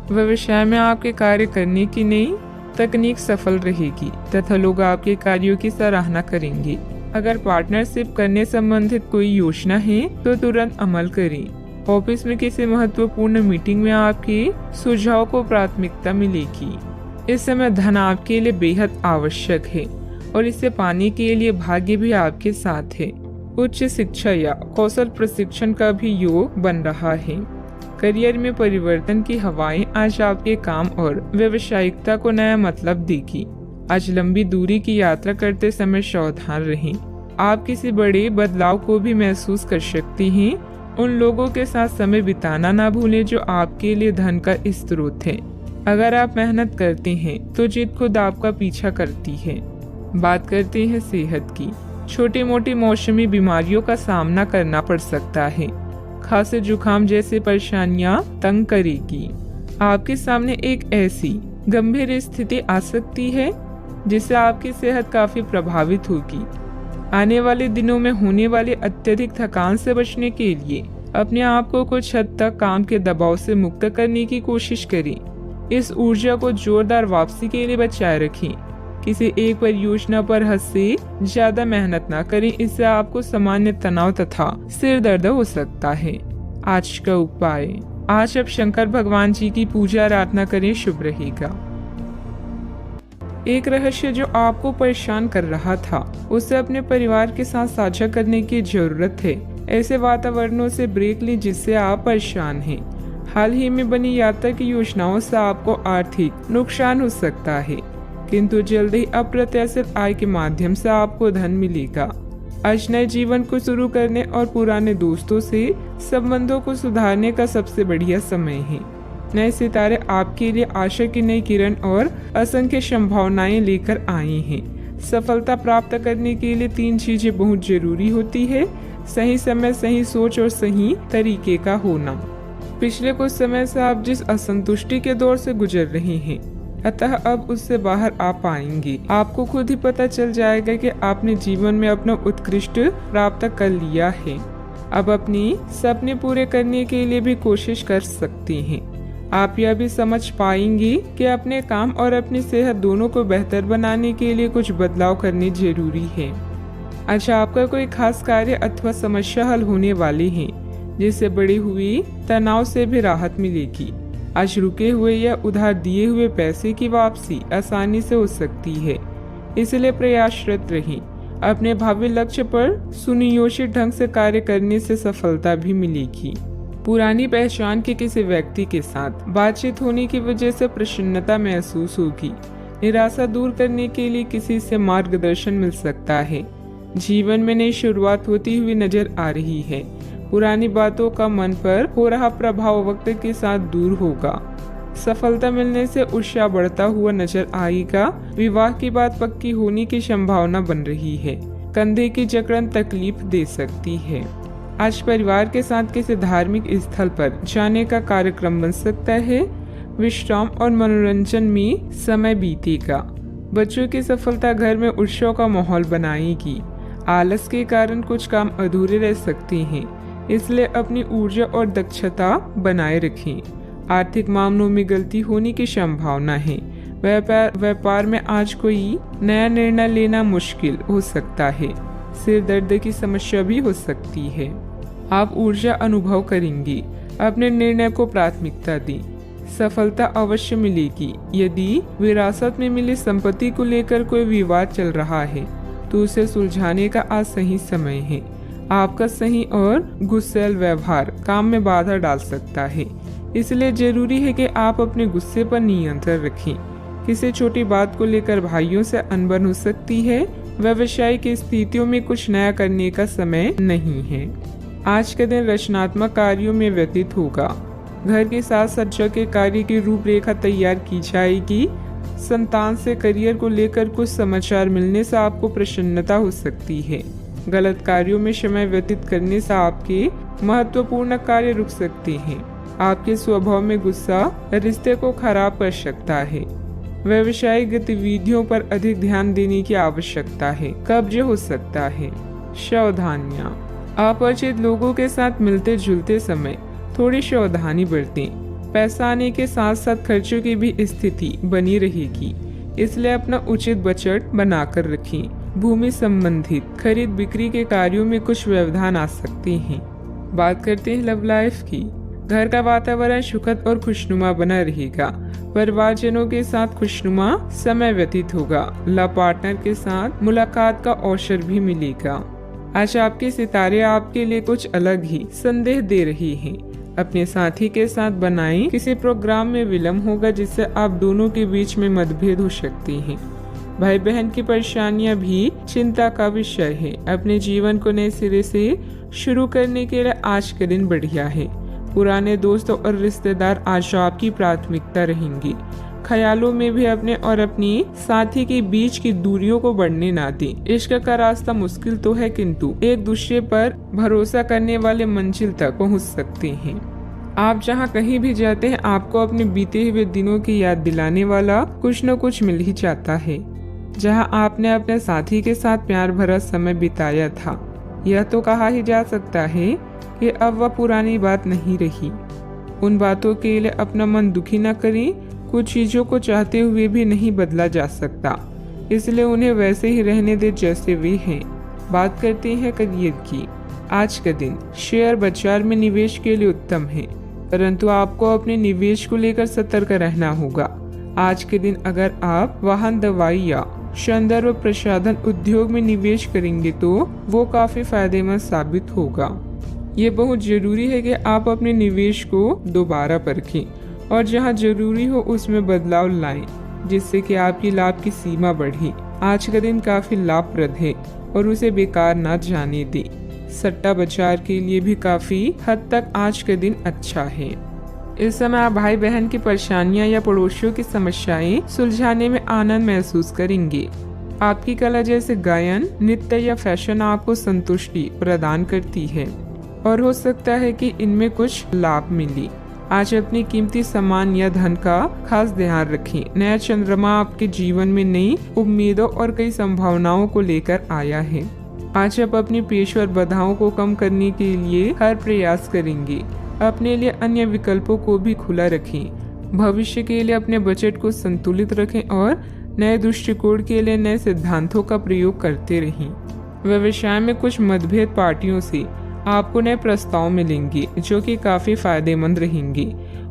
व्यवसाय में आपके कार्य करने की नई तकनीक सफल रहेगी तथा लोग आपके कार्यों की सराहना करेंगे। अगर पार्टनरशिप करने संबंधित कोई योजना है तो तुरंत अमल करें। ऑफिस में किसी महत्वपूर्ण मीटिंग में आपके सुझाव को प्राथमिकता मिलेगी। इस समय धन आपके लिए बेहद आवश्यक है और इसे पाने के लिए भाग्य भी आपके साथ है। उच्च शिक्षा या कौशल प्रशिक्षण का भी योग बन रहा है। करियर में परिवर्तन की हवाएं आज आपके काम और व्यावसायिकता को नया मतलब देगी। आज लंबी दूरी की यात्रा करते समय सावधान रहें। आप किसी बड़े बदलाव को भी महसूस कर सकती हैं। उन लोगों के साथ समय बिताना ना भूलें जो आपके लिए धन का स्रोत है। अगर आप मेहनत करते हैं तो जीत खुद आपका पीछा करती है। बात करते हैं सेहत की। छोटी मोटी मौसमी बीमारियों का सामना करना पड़ सकता है। खांसी जुकाम जैसी परेशानियां तंग करेगी। आपके सामने एक ऐसी गंभीर स्थिति आ सकती है जिससे आपकी सेहत काफी प्रभावित होगी। आने वाले दिनों में होने वाली अत्यधिक थकान से बचने के लिए अपने आप को कुछ हद तक काम के दबाव से मुक्त करने की कोशिश करें। इस ऊर्जा को जोरदार वापसी के लिए बचाए रखें। किसी एक परियोजना पर हद से ज्यादा मेहनत ना करें, इससे आपको सामान्य तनाव तथा सिर दर्द हो सकता है। आज का उपाय, आज आप शंकर भगवान जी की पूजा आराधना करें, शुभ रहेगा। एक रहस्य जो आपको परेशान कर रहा था उसे अपने परिवार के साथ साझा करने की जरूरत है। ऐसे वातावरणों से ब्रेक लें जिससे आप परेशान हैं। हाल ही में बनी यात्रा की योजनाओं से आपको आर्थिक नुकसान हो सकता है, किंतु जल्द ही अप्रत्याशित आय के माध्यम से आपको धन मिलेगा। आज नए जीवन को शुरू करने और पुराने दोस्तों से संबंधों को सुधारने का सबसे बढ़िया समय है। नए सितारे आपके लिए आशा की नई किरण और असंख्य संभावनाएं लेकर आए हैं। सफलता प्राप्त करने के लिए 3 चीजें बहुत जरूरी होती है: सही समय, सही सोच और सही तरीके का होना। पिछले कुछ समय से आप जिस असंतुष्टि के दौर से गुजर रहे हैं, अतः अब उससे बाहर आ पाएंगे। आपको खुद ही पता चल जाएगा कि आपने जीवन में अपना उत्कृष्ट प्राप्त कर लिया है। अब अपनी सपने पूरे करने के लिए भी कोशिश कर सकते हैं। आप यह भी समझ पाएंगे कि अपने काम और अपनी सेहत दोनों को बेहतर बनाने के लिए कुछ बदलाव करने जरूरी है। अच्छा, आपका कोई खास कार्य अथवा समस्या हल होने वाली है जिससे बढ़ी हुई तनाव से भी राहत मिलेगी। आज रुके हुए या उधार दिए हुए पैसे की वापसी आसानी से हो सकती है, इसलिए प्रयासरत रहें। अपने भावी लक्ष्य पर सुनियोजित ढंग से कार्य करने से सफलता भी मिलेगी। पुरानी पहचान के किसी व्यक्ति के साथ बातचीत होने की वजह से प्रसन्नता महसूस होगी। निराशा दूर करने के लिए किसी से मार्गदर्शन मिल सकता है। जीवन में नई शुरुआत होती हुई नजर आ रही है। पुरानी बातों का मन पर हो रहा प्रभाव वक्त के साथ दूर होगा। सफलता मिलने से उत्साह बढ़ता हुआ नजर आएगा। विवाह की बात पक्की होने की संभावना बन रही है। कंधे की जकड़न तकलीफ दे सकती है। आज परिवार के साथ किसी धार्मिक स्थल पर जाने का कार्यक्रम बन सकता है। विश्राम और मनोरंजन में समय बीतेगा। बच्चों की सफलता घर में उत्सव का माहौल बनाएगी। आलस के कारण कुछ काम अधूरे रह सकते हैं, इसलिए अपनी ऊर्जा और दक्षता बनाए रखें। आर्थिक मामलों में गलती होने की संभावना है। व्यापार में आज कोई नया निर्णय लेना मुश्किल हो सकता है। सिर दर्द की समस्या भी हो सकती है। आप ऊर्जा अनुभव करेंगे। अपने निर्णय को प्राथमिकता दें। सफलता अवश्य मिलेगी। यदि विरासत में मिली संपत्ति को लेकर कोई विवाद चल रहा है तो उसे सुलझाने का आज सही समय है। आपका सही और गुस्सैल व्यवहार काम में बाधा डाल सकता है, इसलिए जरूरी है कि आप अपने गुस्से पर नियंत्रण रखें। किसी छोटी बात को लेकर भाइयों से अनबन हो सकती है। व्यवसायिक स्थितियों में कुछ नया करने का समय नहीं है। आज का दिन रचनात्मक कार्यों में व्यतीत होगा। घर के साथ सज्जा के कार्य की रूपरेखा तैयार की जाएगी। संतान से करियर को लेकर कुछ समाचार मिलने से आपको प्रसन्नता हो सकती है। गलत कार्यों में समय व्यतीत करने से आपके महत्वपूर्ण कार्य रुक सकते हैं। आपके स्वभाव में गुस्सा रिश्ते को खराब कर सकता है। व्यवसायिक गतिविधियों पर अधिक ध्यान देने की आवश्यकता है। कब्ज हो सकता है। सावधानियां, अपरिचित लोगों के साथ मिलते जुलते समय थोड़ी सावधानी बरतें। पैसा आने के साथ साथ खर्चों की भी स्थिति बनी रहेगी, इसलिए अपना उचित बजट बनाकर रखें। भूमि संबंधित खरीद बिक्री के कार्यों में कुछ व्यवधान आ सकते हैं। बात करते हैं लव लाइफ की। घर का वातावरण सुखद और खुशनुमा बना रहेगा। परिवारजनों के साथ खुशनुमा समय व्यतीत होगा। लव पार्टनर के साथ मुलाकात का अवसर भी मिलेगा। आज आपके सितारे आपके लिए कुछ अलग ही संदेश दे रही हैं। अपने साथी के साथ बनाएं। किसी प्रोग्राम में विलम्ब होगा जिससे आप दोनों के बीच में मतभेद हो सकते हैं। भाई बहन की परेशानियां भी चिंता का विषय है। अपने जीवन को नए सिरे से शुरू करने के लिए आज का दिन बढ़िया है। पुराने दोस्तों और रिश्तेदार आज आपकी प्राथमिकता रहेंगी। ख्यालों में भी अपने और अपनी साथी के बीच की दूरियों को बढ़ने ना दें। इश्क का रास्ता मुश्किल तो है, किंतु एक दूसरे पर भरोसा करने वाले मंजिल तक पहुंच सकते हैं। आप जहां कहीं भी जाते हैं, आपको अपने बीते हुए दिनों की याद दिलाने वाला कुछ न कुछ मिल ही जाता है। जहां आपने अपने साथी के साथ प्यार भरा समय बिताया था, यह तो कहा ही जा सकता है कि अब वह पुरानी बात नहीं रही। उन बातों के लिए अपना मन दुखी न करें। कुछ चीजों को चाहते हुए भी नहीं बदला जा सकता, इसलिए उन्हें वैसे ही रहने दे जैसे वे हैं। बात करते हैं करियर की। आज का दिन शेयर बाजार में निवेश के लिए उत्तम है, परंतु आपको अपने निवेश को लेकर सतर्क रहना होगा। आज के दिन अगर आप वाहन, दवाई या सौंदर्य प्रसाधन उद्योग में निवेश करेंगे तो वो काफी फायदेमंद साबित होगा। ये बहुत जरूरी है कि आप अपने निवेश को दोबारा परखें और जहां जरूरी हो उसमें बदलाव लाएं, जिससे कि आपकी लाभ की सीमा बढ़े। आज का दिन काफी लाभप्रद है और उसे बेकार न जाने दें। सट्टा बाजार के लिए भी काफी हद तक आज का दिन अच्छा है। इस समय आप भाई बहन की परेशानियां या पड़ोसियों की समस्याएं सुलझाने में आनंद महसूस करेंगे। आपकी कला जैसे गायन, नृत्य या फैशन आपको संतुष्टि प्रदान करती है और हो सकता है कि इनमें कुछ लाभ मिले। आज अपनी कीमती सामान या धन का खास ध्यान रखें। नया चंद्रमा आपके जीवन में नई उम्मीदों और कई संभावनाओं को लेकर आया है। आज आप अपनी पेशेवर बाधाओं को कम करने के लिए हर प्रयास करेंगे। अपने लिए अन्य विकल्पों को भी खुला रखें। भविष्य के लिए अपने बजट को संतुलित रखें और नए दृष्टिकोण के लिए नए सिद्धांतों का प्रयोग करते रहें। व्यवसाय में कुछ मतभेद पार्टियों से आपको नए प्रस्ताव मिलेंगे जो कि काफी फायदेमंद रहेंगे।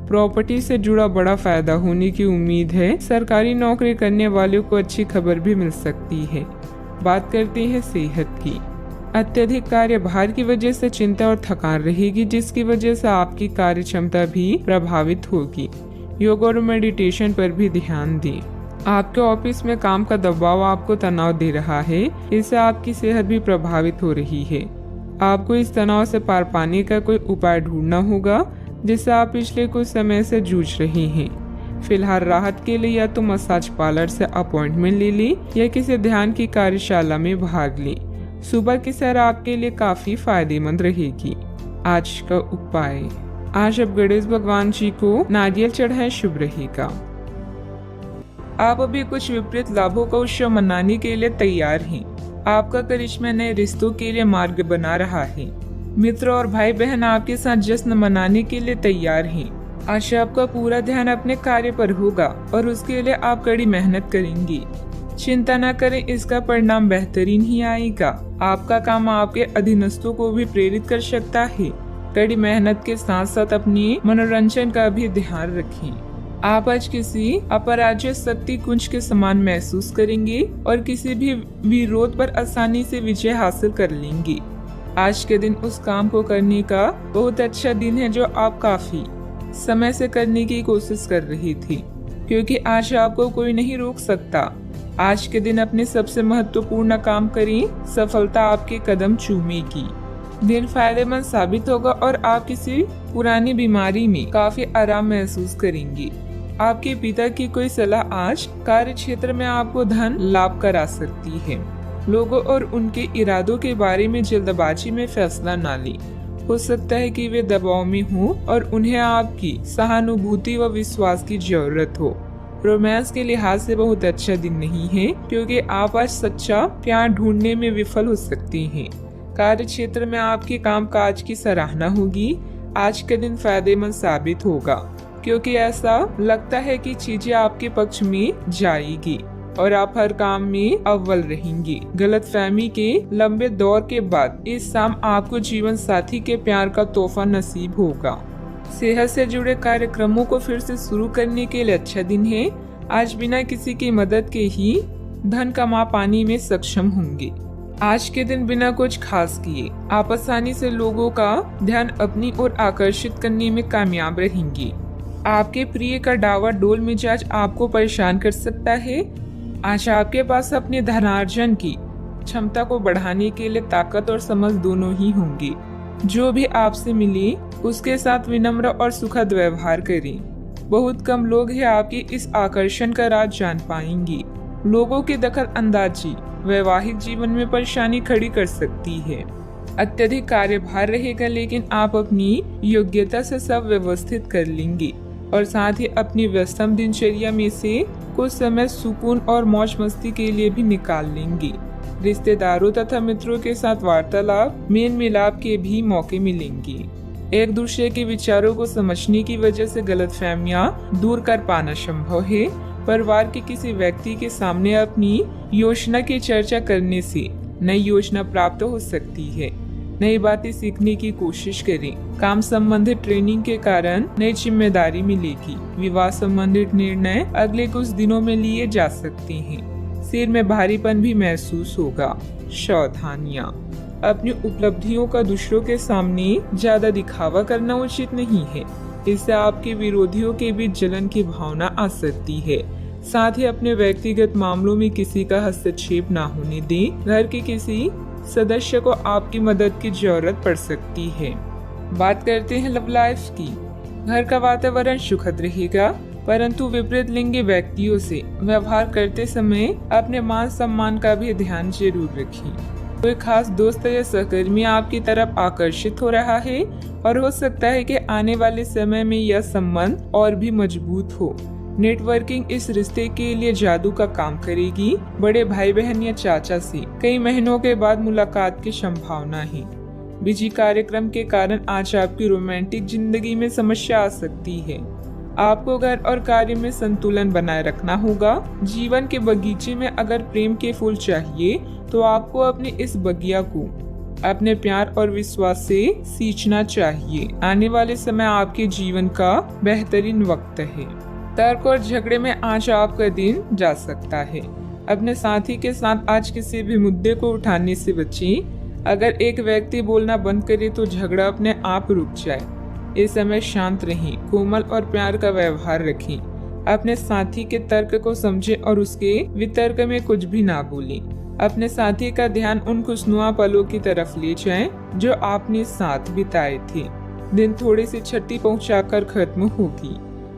प्रॉपर्टी से जुड़ा बड़ा फायदा होने की उम्मीद है। सरकारी नौकरी करने वालों को अच्छी खबर भी मिल सकती है। बात करते हैं सेहत की। अत्यधिक कार्यभार की वजह से चिंता और थकान रहेगी, जिसकी वजह से आपकी कार्य क्षमता भी प्रभावित होगी। योग और मेडिटेशन पर भी ध्यान दें। आपके ऑफिस में काम का दबाव आपको तनाव दे रहा है, इससे आपकी सेहत भी प्रभावित हो रही है। आपको इस तनाव से पार पाने का कोई उपाय ढूंढना होगा जिससे आप पिछले कुछ समय से जूझ रहे हैं। फिलहाल राहत के लिए या तो मसाज पार्लर से अपॉइंटमेंट ले लें या किसी ध्यान की कार्यशाला में भाग लें। सुबह की सैर आपके लिए काफी फायदेमंद रहेगी। आज का उपाय, आज आप गणेश भगवान जी को नारियल चढ़ाएं, शुभ रहेगा। आप अभी कुछ विपरीत लाभों का उत्सव मनाने के लिए तैयार हैं। आपका करिश्मा नए रिश्तों के लिए मार्ग बना रहा है। मित्र और भाई बहन आपके साथ जश्न मनाने के लिए तैयार हैं। आज आपका पूरा ध्यान अपने कार्य पर होगा और उसके लिए आप कड़ी मेहनत करेंगे। चिंता न करें, इसका परिणाम बेहतरीन ही आएगा। आपका काम आपके अधीनस्थों को भी प्रेरित कर सकता है। कड़ी मेहनत के साथ साथ अपनी मनोरंजन का भी ध्यान रखें। आप आज किसी अपराज्य शक्ति कुंज के समान महसूस करेंगे और किसी भी विरोध पर आसानी से विजय हासिल कर लेंगे। आज के दिन उस काम को करने का बहुत अच्छा दिन है जो आप काफी समय से करने की कोशिश कर रही थी, क्योंकि आज आपको कोई नहीं रोक सकता। आज के दिन अपने सबसे महत्वपूर्ण काम करें, सफलता आपके कदम चूमेगी। दिन फायदेमंद साबित होगा और आप किसी पुरानी बीमारी में काफी आराम महसूस करेंगे। आपके पिता की कोई सलाह आज कार्य क्षेत्र में आपको धन लाभ करा सकती है। लोगों और उनके इरादों के बारे में जल्दबाजी में फैसला न लें। हो सकता है कि वे दबाव में हों और उन्हें आपकी सहानुभूति व विश्वास की जरूरत हो। रोमांस के लिहाज से बहुत अच्छा दिन नहीं है, क्योंकि आप आज सच्चा प्यार ढूंढने में विफल हो सकते हैं। कार्य क्षेत्र में आपके कामकाज की सराहना होगी। आज का दिन फायदेमंद साबित होगा, क्योंकि ऐसा लगता है कि चीजें आपके पक्ष में जाएगी और आप हर काम में अव्वल रहेंगे। गलतफहमी के लंबे दौर के बाद इस शाम आपको जीवन साथी के प्यार का तोहफा नसीब होगा। सेहत से जुड़े कार्यक्रमों को फिर से शुरू करने के लिए अच्छा दिन है। आज बिना किसी की मदद के ही धन कमा पाने में सक्षम होंगे। आज के दिन बिना कुछ खास किए आप आसानी से लोगों का ध्यान अपनी ओर आकर्षित करने में कामयाब रहेंगे। आपके प्रिय का डावाडोल मिजाज आपको परेशान कर सकता है। आज आपके पास अपने धनार्जन की क्षमता को बढ़ाने के लिए ताकत और समझ दोनों ही होंगे। जो भी आपसे मिले उसके साथ विनम्र और सुखद व्यवहार करें। बहुत कम लोग हैं आपके इस आकर्षण का राज जान पाएंगे। लोगों की दखल अंदाजी वैवाहिक जीवन में परेशानी खड़ी कर सकती है। अत्यधिक कार्यभार रहेगा, लेकिन आप अपनी योग्यता से सब व्यवस्थित कर लेंगे और साथ ही अपनी व्यस्तम दिनचर्या में से कुछ समय सुकून और मौज मस्ती के लिए भी निकाल लेंगे। रिश्तेदारों तथा मित्रों के साथ वार्तालाप मेल मिलाप के भी मौके मिलेंगे। एक दूसरे के विचारों को समझने की वजह से गलतफहमियां दूर कर पाना संभव है। परिवार के किसी व्यक्ति के सामने अपनी योजना की चर्चा करने से नई योजना प्राप्त हो सकती है। नई बातें सीखने की कोशिश करें। काम संबंधित ट्रेनिंग के कारण नई जिम्मेदारी मिलेगी। विवाह संबंधित निर्णय अगले कुछ दिनों में लिए जा सकते हैं। सिर में भारीपन भी महसूस होगा। सावधानियां, अपनी उपलब्धियों का दूसरों के सामने ज्यादा दिखावा करना उचित नहीं है। इससे आपके विरोधियों के बीच जलन की भावना आ सकती है। साथ ही अपने व्यक्तिगत मामलों में किसी का हस्तक्षेप न होने दें। घर के किसी सदस्य को आपकी मदद की जरूरत पड़ सकती है। बात करते हैं लव लाइफ की। घर का वातावरण सुखद रहेगा, परंतु विपरीत लिंगी व्यक्तियों से व्यवहार करते समय अपने मान सम्मान का भी ध्यान जरूर रखें। कोई खास दोस्त या सहकर्मी आपकी तरफ आकर्षित हो रहा है और हो सकता है कि आने वाले समय में यह संबंध और भी मजबूत हो। नेटवर्किंग इस रिश्ते के लिए जादू का काम करेगी। बड़े भाई बहन या चाचा से कई महीनों के बाद मुलाकात की संभावना है। बिजी कार्यक्रम के कारण आज आपकी रोमांटिक जिंदगी में समस्या आ सकती है। आपको घर और कार्य में संतुलन बनाए रखना होगा। जीवन के बगीचे में अगर प्रेम के फूल चाहिए तो आपको अपने इस बगिया को अपने प्यार और विश्वास से सींचना चाहिए। आने वाले समय आपके जीवन का बेहतरीन वक्त है। तर्क और झगड़े में आज आपका दिन जा सकता है। अपने साथी के साथ आज किसी भी मुद्दे को उठाने से बचें। अगर एक व्यक्ति बोलना बंद करे तो झगड़ा अपने आप रुक जाए। इस समय शांत रहें, कोमल और प्यार का व्यवहार रखें। अपने साथी के तर्क को समझें और उसके वितर्क में कुछ भी ना बोलें। अपने साथी का ध्यान उन खुशनुमा पलों की तरफ ले जाएं जो आपने साथ बिताए थे। दिन थोड़ी सी छठी पहुंचाकर खत्म होगी।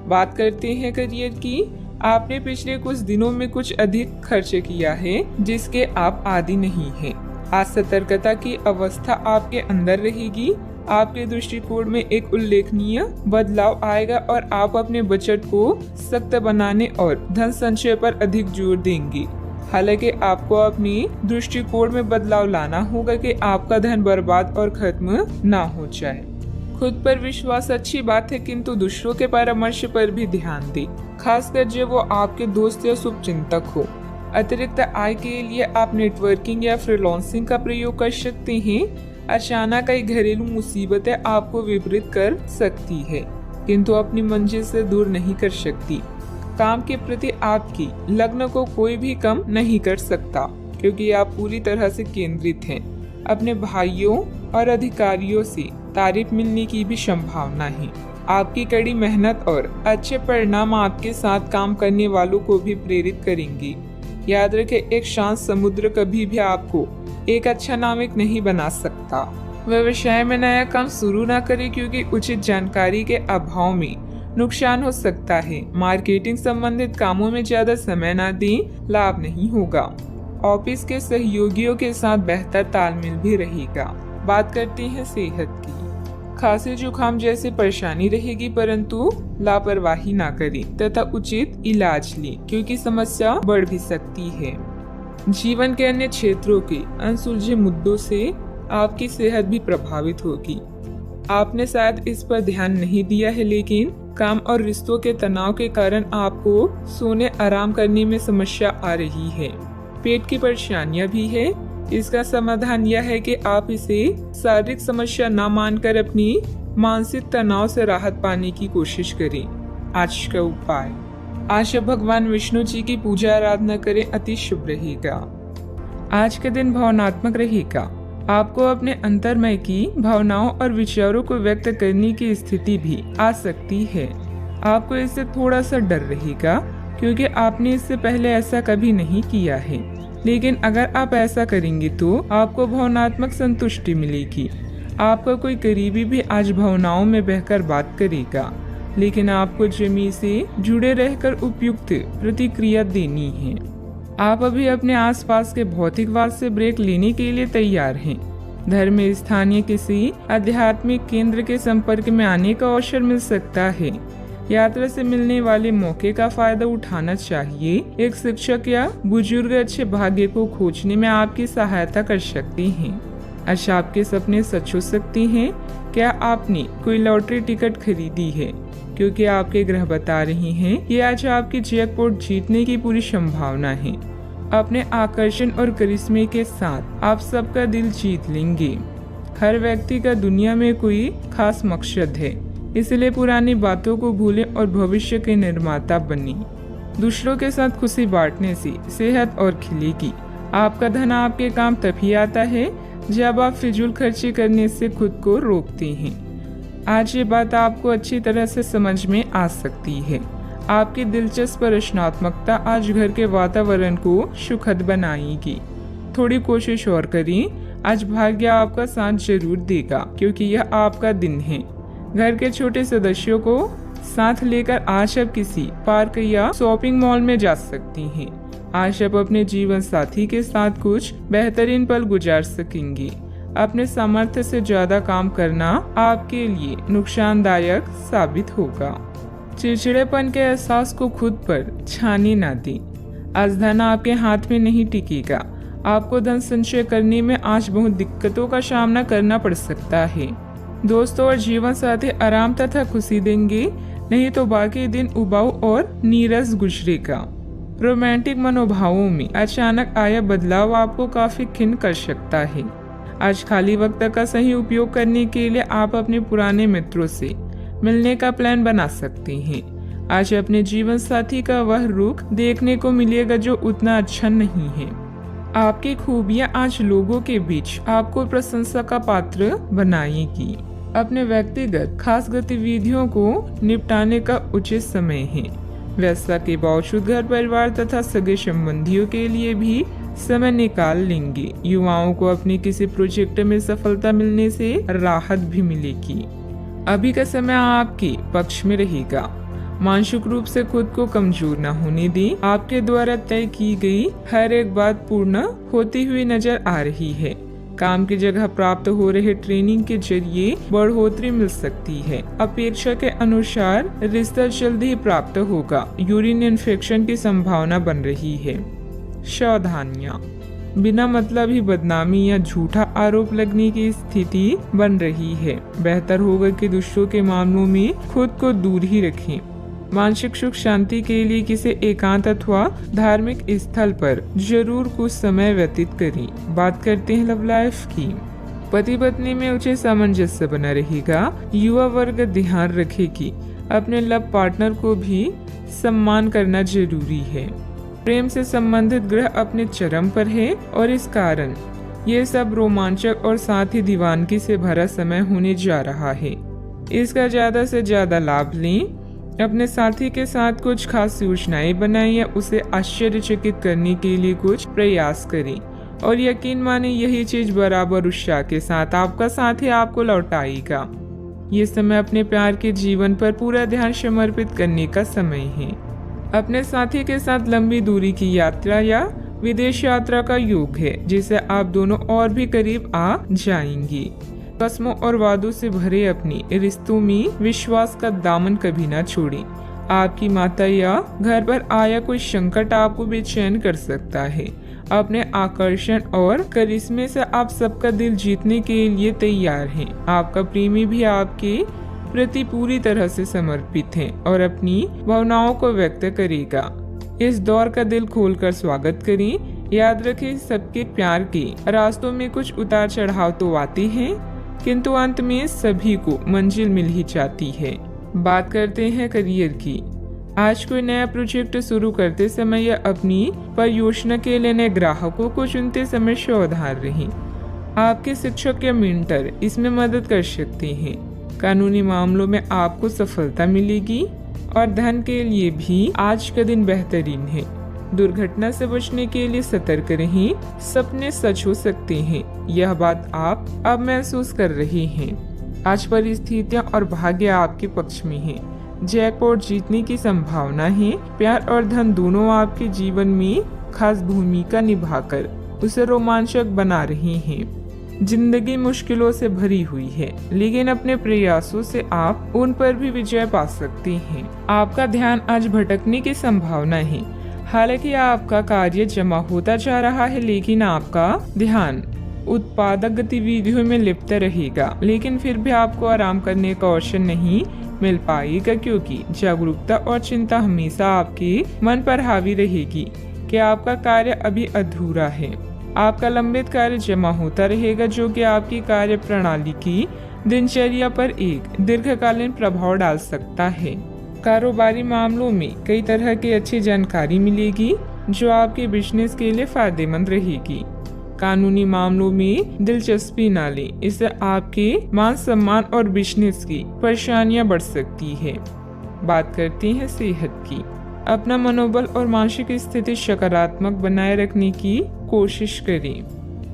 बात करते हैं करियर की। आपने पिछले कुछ दिनों में कुछ अधिक खर्च किया है जिसके आप आदी नहीं हैं। आज सतर्कता की अवस्था आपके अंदर रहेगी। आपके दृष्टिकोण में एक उल्लेखनीय बदलाव आएगा और आप अपने बजट को सख्त बनाने और धन संचय पर अधिक जोर देंगे। हालांकि आपको अपनी दृष्टिकोण में बदलाव लाना होगा कि आपका धन बर्बाद और खत्म ना हो जाए। खुद पर विश्वास अच्छी बात है, किंतु दूसरों के परामर्श पर भी ध्यान दें, खासकर जब वो आपके दोस्त या शुभचिंतक हो। अतिरिक्त आय के लिए आप नेटवर्किंग या फ्रीलांसिंग का प्रयोग कर सकते हैं। अचानक कई घरेलू मुसीबतें आपको विपरीत कर सकती है, किंतु अपनी मंजिल से दूर नहीं कर सकती। काम के प्रति आपकी लगन को कोई भी कम नहीं कर सकता, क्योंकि आप पूरी तरह से केंद्रित हैं। अपने भाइयों और अधिकारियों से तारीफ मिलने की भी संभावना है। आपकी कड़ी मेहनत और अच्छे परिणाम आपके साथ काम करने वालों को भी प्रेरित करेंगे। याद रखें, एक शांत समुद्र कभी भी आपको एक अच्छा नाविक नहीं बना सकता। व्यवसाय में नया काम शुरू न करें क्योंकि उचित जानकारी के अभाव में नुकसान हो सकता है। मार्केटिंग संबंधित कामों में ज्यादा समय न दें, लाभ नहीं होगा। ऑफिस के सहयोगियों के साथ बेहतर तालमेल भी रहेगा। बात करते हैं सेहत की। खांसी जुकाम जैसी परेशानी रहेगी, परंतु लापरवाही ना करें तथा उचित इलाज लें क्योंकि समस्या बढ़ भी सकती है। जीवन के अन्य क्षेत्रों के अनसुलझे मुद्दों से आपकी सेहत भी प्रभावित होगी। आपने शायद इस पर ध्यान नहीं दिया है, लेकिन काम और रिश्तों के तनाव के कारण आपको सोने आराम करने में समस्या आ रही है। पेट की परेशानियां भी है। इसका समाधान यह है कि आप इसे शारीरिक समस्या न मानकर अपनी मानसिक तनाव से राहत पाने की कोशिश करें। आज का उपाय, आज भगवान विष्णु जी की पूजा आराधना करें, अति शुभ रहेगा। आज के दिन भावनात्मक रहेगा। आपको अपने अंतर्मय की भावनाओं और विचारों को व्यक्त करने की स्थिति भी आ सकती है। आपको इससे थोड़ा सा डर रहेगा क्योंकि आपने इससे पहले ऐसा कभी नहीं किया है, लेकिन अगर आप ऐसा करेंगे तो आपको भावनात्मक संतुष्टि मिलेगी। आपका कोई करीबी भी आज भावनाओं में बहकर बात करेगा, लेकिन आपको जमी से जुड़े रहकर उपयुक्त प्रतिक्रिया देनी है। आप अभी अपने आसपास के भौतिकवाद से ब्रेक लेने के लिए तैयार हैं। धर्म में स्थानीय किसी आध्यात्मिक केंद्र के संपर्क में आने का अवसर मिल सकता है। यात्रा से मिलने वाले मौके का फायदा उठाना चाहिए। एक शिक्षक या बुजुर्ग अच्छे भाग्य को खोजने में आपकी सहायता कर सकते हैं। आज आपके सपने सच हो सकते हैं। क्या आपने कोई लॉटरी टिकट खरीदी है? क्योंकि आपके ग्रह बता रही हैं कि आज आपकी जैकपॉट जीतने की पूरी संभावना है। अपने आकर्षण और करिश्मे के साथ आप सबका दिल जीत लेंगे। हर व्यक्ति का दुनिया में कोई खास मकसद है, इसलिए पुरानी बातों को भूलें और भविष्य के निर्माता बनें। दूसरों के साथ खुशी बांटने से सेहत और खिलेगी। आपका धन आपके काम तभी आता है जब आप फिजूल खर्ची करने से खुद को रोकते हैं। आज ये बात आपको अच्छी तरह से समझ में आ सकती है। आपकी दिलचस्प रचनात्मकता आज घर के वातावरण को सुखद बनाएगी। थोड़ी कोशिश और करें। आज भाग्य आपका साथ जरूर देगा क्योंकि यह आपका दिन है। घर के छोटे सदस्यों को साथ लेकर आज आप किसी पार्क या शॉपिंग मॉल में जा सकती हैं। आज आप अपने जीवन साथी के साथ कुछ बेहतरीन पल गुजार सकेंगे। अपने सामर्थ्य से ज्यादा काम करना आपके लिए नुकसानदायक साबित होगा। चिड़चिड़ेपन के एहसास को खुद पर छाने ना दें। आज धन आपके हाथ में नहीं टिकेगा। आपको धन संचय करने में आज बहुत दिक्कतों का सामना करना पड़ सकता है। दोस्तों और जीवन साथी आराम तथा खुशी देंगे, नहीं तो बाकी दिन उबाऊ और नीरस गुजरेगा। रोमांटिक मनोभावों में अचानक आया बदलाव आपको काफी खिन्न कर सकता है। आज खाली वक्त का सही उपयोग करने के लिए आप अपने पुराने मित्रों से मिलने का प्लान बना सकते हैं। आज अपने जीवन साथी का वह रुख देखने को मिलेगा जो उतना अच्छा नहीं है। आपकी खूबियां आज लोगों के बीच आपको प्रशंसा का पात्र बनाएगी। अपने व्यक्तिगत खास गतिविधियों को निपटाने का उचित समय है। व्यस्तता के बावजूद घर परिवार तथा सगे संबंधियों के लिए भी समय निकाल लेंगे। युवाओं को अपने किसी प्रोजेक्ट में सफलता मिलने से राहत भी मिलेगी। अभी का समय आपके पक्ष में रहेगा। मानसिक रूप से खुद को कमजोर न होने दें। आपके द्वारा तय की गई हर एक बात पूर्ण होती हुई नजर आ रही है। काम की जगह प्राप्त हो रहे ट्रेनिंग के जरिए बढ़ोतरी मिल सकती है। अपेक्षा के अनुसार रिश्ता जल्दी ही प्राप्त होगा। यूरिन इन्फेक्शन की संभावना बन रही है। सावधानियां, बिना मतलब ही बदनामी या झूठा आरोप लगने की स्थिति बन रही है। बेहतर होगा कि दूसरों के मामलों में खुद को दूर ही रखें। मानसिक सुख शांति के लिए किसी एकांत अथवा धार्मिक स्थल पर जरूर कुछ समय व्यतीत करें। बात करते हैं लव लाइफ की। पति पत्नी में उचित सामंजस्य बना रहेगा। युवा वर्ग ध्यान रखे कि अपने लव पार्टनर को भी सम्मान करना जरूरी है। प्रेम से संबंधित ग्रह अपने चरम पर है और इस कारण ये सब रोमांचक और साथ ही दीवानगी से भरा समय होने जा रहा है। इसका ज्यादा से ज्यादा लाभ लें। अपने साथी के साथ कुछ खास योजनाएं बनाएं या उसे आश्चर्यचकित करने के लिए कुछ प्रयास करें। और यकीन माने यही चीज बराबर उत्साह के साथ आपका साथी आपको लौटाएगा। ये समय अपने प्यार के जीवन पर पूरा ध्यान समर्पित करने का समय है। अपने साथी के साथ लंबी दूरी की यात्रा या विदेश यात्रा का योग है, जिससे आप दोनों और भी करीब आ जाएंगी। कसमों और वादों से भरे अपने रिश्तों में विश्वास का दामन कभी ना छोड़ें। आपकी माता या घर पर आया कोई संकट आपको बेचैन कर सकता है। अपने आकर्षण और करिश्मे से आप सबका दिल जीतने के लिए तैयार हैं। आपका प्रेमी भी आपके प्रति पूरी तरह से समर्पित है और अपनी भावनाओं को व्यक्त करेगा। इस दौर का दिल खोलकर स्वागत करें। याद रखें, सबके प्यार के रास्तों में कुछ उतार चढ़ाव तो आते हैं, किंतु अंत में सभी को मंजिल मिल ही जाती है। बात करते हैं करियर की। आज कोई नया प्रोजेक्ट शुरू करते समय या अपनी परियोजना के लिए नए ग्राहकों को चुनते समय सावधान रहें। आपके शिक्षक या मेंटर इसमें मदद कर सकते हैं। कानूनी मामलों में आपको सफलता मिलेगी और धन के लिए भी आज का दिन बेहतरीन है। दुर्घटना से बचने के लिए सतर्क रहें। सपने सच हो सकते हैं, यह बात आप अब महसूस कर रहे हैं। आज परिस्थितियां और भाग्य आपके पक्ष में है। जैकपॉट जीतने की संभावना है। प्यार और धन दोनों आपके जीवन में खास भूमिका निभाकर उसे रोमांचक बना रहे हैं। जिंदगी मुश्किलों से भरी हुई है, लेकिन अपने प्रयासों से आप उन पर भी विजय पा सकते हैं। आपका ध्यान आज भटकने की संभावना है। हालांकि आपका कार्य जमा होता जा रहा है, लेकिन आपका ध्यान उत्पादक गतिविधियों में लिप्त रहेगा। लेकिन फिर भी आपको आराम करने का अवसर नहीं मिल पाएगा, क्योंकि जागरूकता और चिंता हमेशा आपके मन पर हावी रहेगी कि आपका कार्य अभी अधूरा है। आपका लंबित कार्य जमा होता रहेगा, जो कि आपकी कार्य प्रणाली की दिनचर्या पर एक दीर्घकालीन प्रभाव डाल सकता है। कारोबारी मामलों में कई तरह की अच्छी जानकारी मिलेगी, जो आपके बिजनेस के लिए फायदेमंद रहेगी। कानूनी मामलों में दिलचस्पी न लें, इससे आपके मान सम्मान और बिजनेस की परेशानियां बढ़ सकती है। बात करते हैं सेहत की। अपना मनोबल और मानसिक स्थिति सकारात्मक बनाए रखने की कोशिश करें।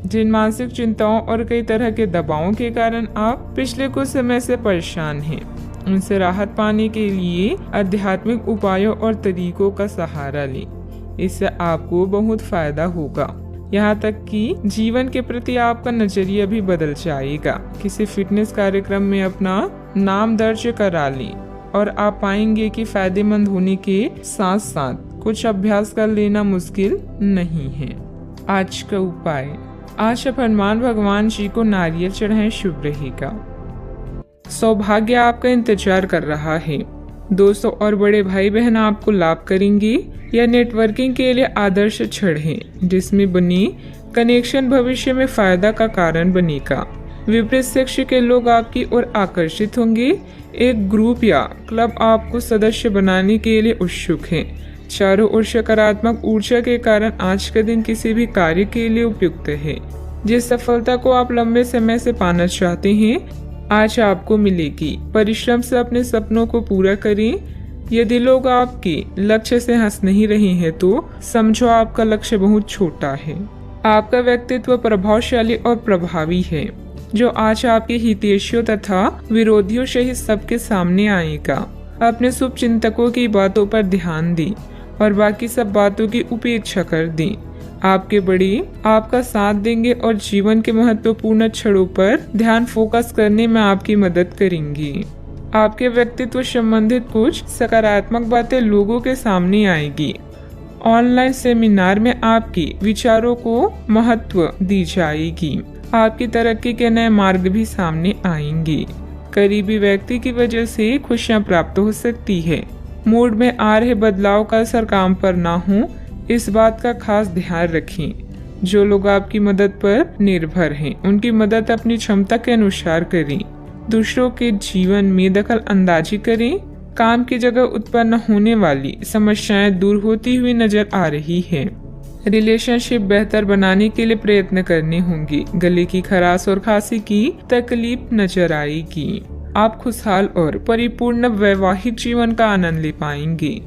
जिन मानसिक चिंताओं और कई तरह के दबावों के कारण आप पिछले कुछ समय से परेशान हैं, उनसे राहत पाने के लिए आध्यात्मिक उपायों और तरीकों का सहारा लें। इससे आपको बहुत फायदा होगा। यहाँ तक कि जीवन के प्रति आपका नजरिया भी बदल जाएगा। किसी फिटनेस कार्यक्रम में अपना नाम दर्ज करा लें और आप पाएंगे कि फायदेमंद होने के साथ साथ कुछ अभ्यास कर लेना मुश्किल नहीं है। आज का उपाय, आज आप हनुमान भगवान जी को नारियल चढ़ाएं, शुभ रहेगा। सौभाग्य आपका इंतजार कर रहा है। दोस्तों और बड़े भाई बहन आपको लाभ करेंगे। यह नेटवर्किंग के लिए आदर्श क्षण है, जिसमें बनी कनेक्शन भविष्य में फायदा का कारण बनेगा। विपरीत सेक्स के लोग आपकी ओर आकर्षित होंगे। एक ग्रुप या क्लब आपको सदस्य बनाने के लिए उत्सुक है। चारों ओर सकारात्मक ऊर्जा के कारण आज का दिन किसी भी कार्य के लिए उपयुक्त है। जिस सफलता को आप लंबे समय से पाना चाहते हैं, आज आपको मिलेगी। परिश्रम से अपने सपनों को पूरा करें। यदि लोग आपके लक्ष्य से हंस नहीं रहे हैं, तो समझो आपका लक्ष्य बहुत छोटा है। आपका व्यक्तित्व प्रभावशाली और प्रभावी है, जो आज आपके हितैषियों तथा विरोधियों सहित सबके सामने आएगा। अपने शुभ चिंतकों की बातों पर ध्यान दें और बाकी सब बातों की उपेक्षा कर दें। आपके बड़े आपका साथ देंगे और जीवन के महत्वपूर्ण क्षणों पर ध्यान फोकस करने में आपकी मदद करेंगे। आपके व्यक्तित्व संबंधित कुछ सकारात्मक बातें लोगों के सामने आएगी। ऑनलाइन सेमिनार में आपके विचारों को महत्व दी जाएगी। आपकी तरक्की के नए मार्ग भी सामने आएंगे। करीबी व्यक्ति की वजह से खुशियां प्राप्त हो सकती है। मूड में आ रहे बदलाव का असर काम पर ना हो, इस बात का खास ध्यान रखें। जो लोग आपकी मदद पर निर्भर हैं, उनकी मदद अपनी क्षमता के अनुसार करें। दूसरों के जीवन में दखल अंदाजी करें। काम की जगह उत्पन्न होने वाली समस्याएं दूर होती हुई नजर आ रही है। रिलेशनशिप बेहतर बनाने के लिए प्रयत्न करने होंगे। गले की खराश और खांसी की तकलीफ नजर आएगी। आप खुशहाल और परिपूर्ण वैवाहिक जीवन का आनंद ले पाएंगे।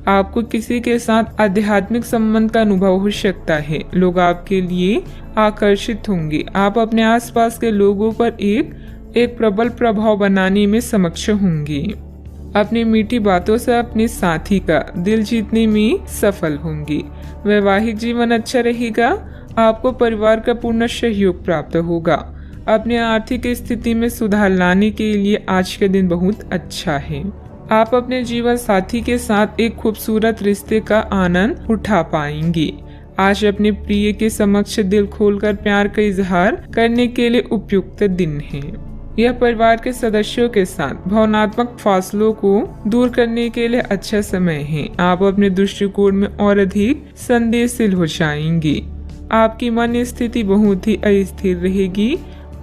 आपको किसी के साथ आध्यात्मिक संबंध का अनुभव हो सकता है। लोग आपके लिए आकर्षित होंगे। आप अपने आसपास के लोगों पर एक प्रबल प्रभाव बनाने में सक्षम होंगे। अपनी मीठी बातों से अपने साथी का दिल जीतने में सफल होंगे। वैवाहिक जीवन अच्छा रहेगा। आपको परिवार का पूर्ण सहयोग प्राप्त होगा। अपने आर्थिक स्थिति में सुधार लाने के लिए आज का दिन बहुत अच्छा है। आप अपने जीवन साथी के साथ एक खूबसूरत रिश्ते का आनंद उठा पाएंगे। आज अपने प्रिय के समक्ष दिल खोलकर प्यार का इजहार करने के लिए उपयुक्त दिन है। यह परिवार के सदस्यों के साथ भावनात्मक फासलों को दूर करने के लिए अच्छा समय है। आप अपने दृष्टिकोण में और अधिक संवेदनशील हो जाएंगे। आपकी मन स्थिति बहुत ही अस्थिर रहेगी।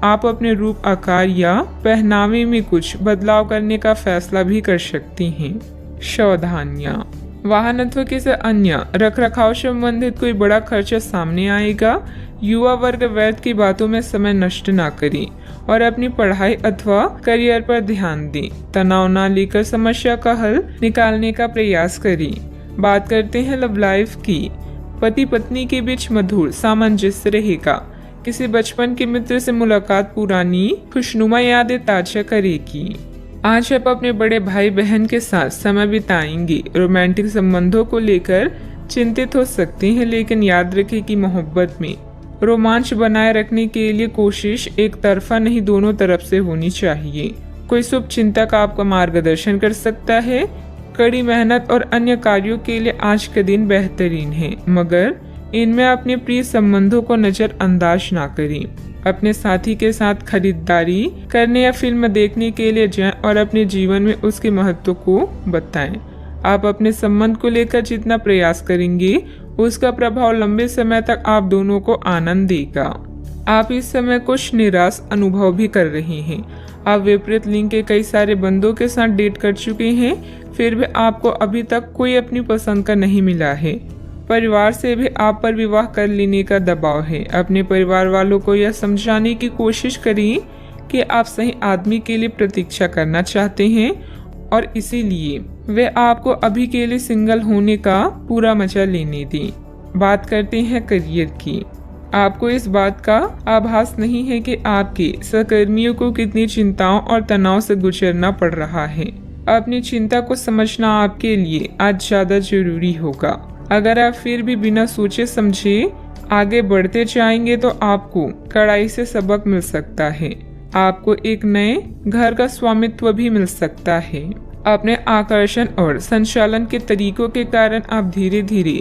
आप अपने रूप, आकार या पहनावे में कुछ बदलाव करने का फैसला भी कर सकती हैं। सावधानियां, वाहन अथवा किसी अन्य रखरखाव से संबंधित कोई बड़ा खर्चा सामने आएगा। युवा वर्ग व्यर्थ की बातों में समय नष्ट ना करें और अपनी पढ़ाई अथवा करियर पर ध्यान दें। तनाव न लेकर समस्या का हल निकालने का प्रयास करें। बात करते हैं लव लाइफ की। पति पत्नी के बीच मधुर सामंजस्य रहेगा। किसी बचपन के मित्र से मुलाकात पुरानी खुशनुमा यादें ताजा करेगी। आज आप अपने बड़े भाई बहन के साथ समय बिताएंगे। रोमांटिक संबंधों को लेकर चिंतित हो सकते हैं, लेकिन याद रखें कि मोहब्बत में रोमांच बनाए रखने के लिए कोशिश एक तरफा नहीं, दोनों तरफ से होनी चाहिए। कोई शुभ चिंतक आपका मार्गदर्शन कर सकता है। कड़ी मेहनत और अन्य कार्यों के लिए आज का दिन बेहतरीन है, मगर इनमें अपने प्रिय संबंधों को नजरअंदाज ना करें। अपने साथी के साथ खरीदारी करने या फिल्म देखने के लिए जाएं और अपने जीवन में उसके महत्व को बताएं। आप अपने संबंध को लेकर जितना प्रयास करेंगे, उसका प्रभाव लंबे समय तक आप दोनों को आनंद देगा। आप इस समय कुछ निराश अनुभव भी कर रहे हैं। आप विपरीत लिंग के कई सारे बंदों के साथ डेट कर चुके हैं, फिर भी आपको अभी तक कोई अपनी पसंद का नहीं मिला है। परिवार से भी आप पर विवाह कर लेने का दबाव है। अपने परिवार वालों को यह समझाने की कोशिश करिए कि आप सही आदमी के लिए प्रतीक्षा करना चाहते हैं और इसीलिए वे आपको अभी के लिए सिंगल होने का पूरा मजा लेने दें। बात करते हैं करियर की। आपको इस बात का आभास नहीं है कि आपके सहकर्मियों को कितनी चिंताओं और तनाव से गुजरना पड़ रहा है। अपनी चिंता को समझना आपके लिए आज ज्यादा जरूरी होगा। अगर आप फिर भी बिना सोचे समझे आगे बढ़ते जाएंगे तो आपको कड़ाई से सबक मिल सकता है। आपको एक नए घर का स्वामित्व भी मिल सकता है। अपने आकर्षण और संचालन के तरीकों के कारण आप धीरे धीरे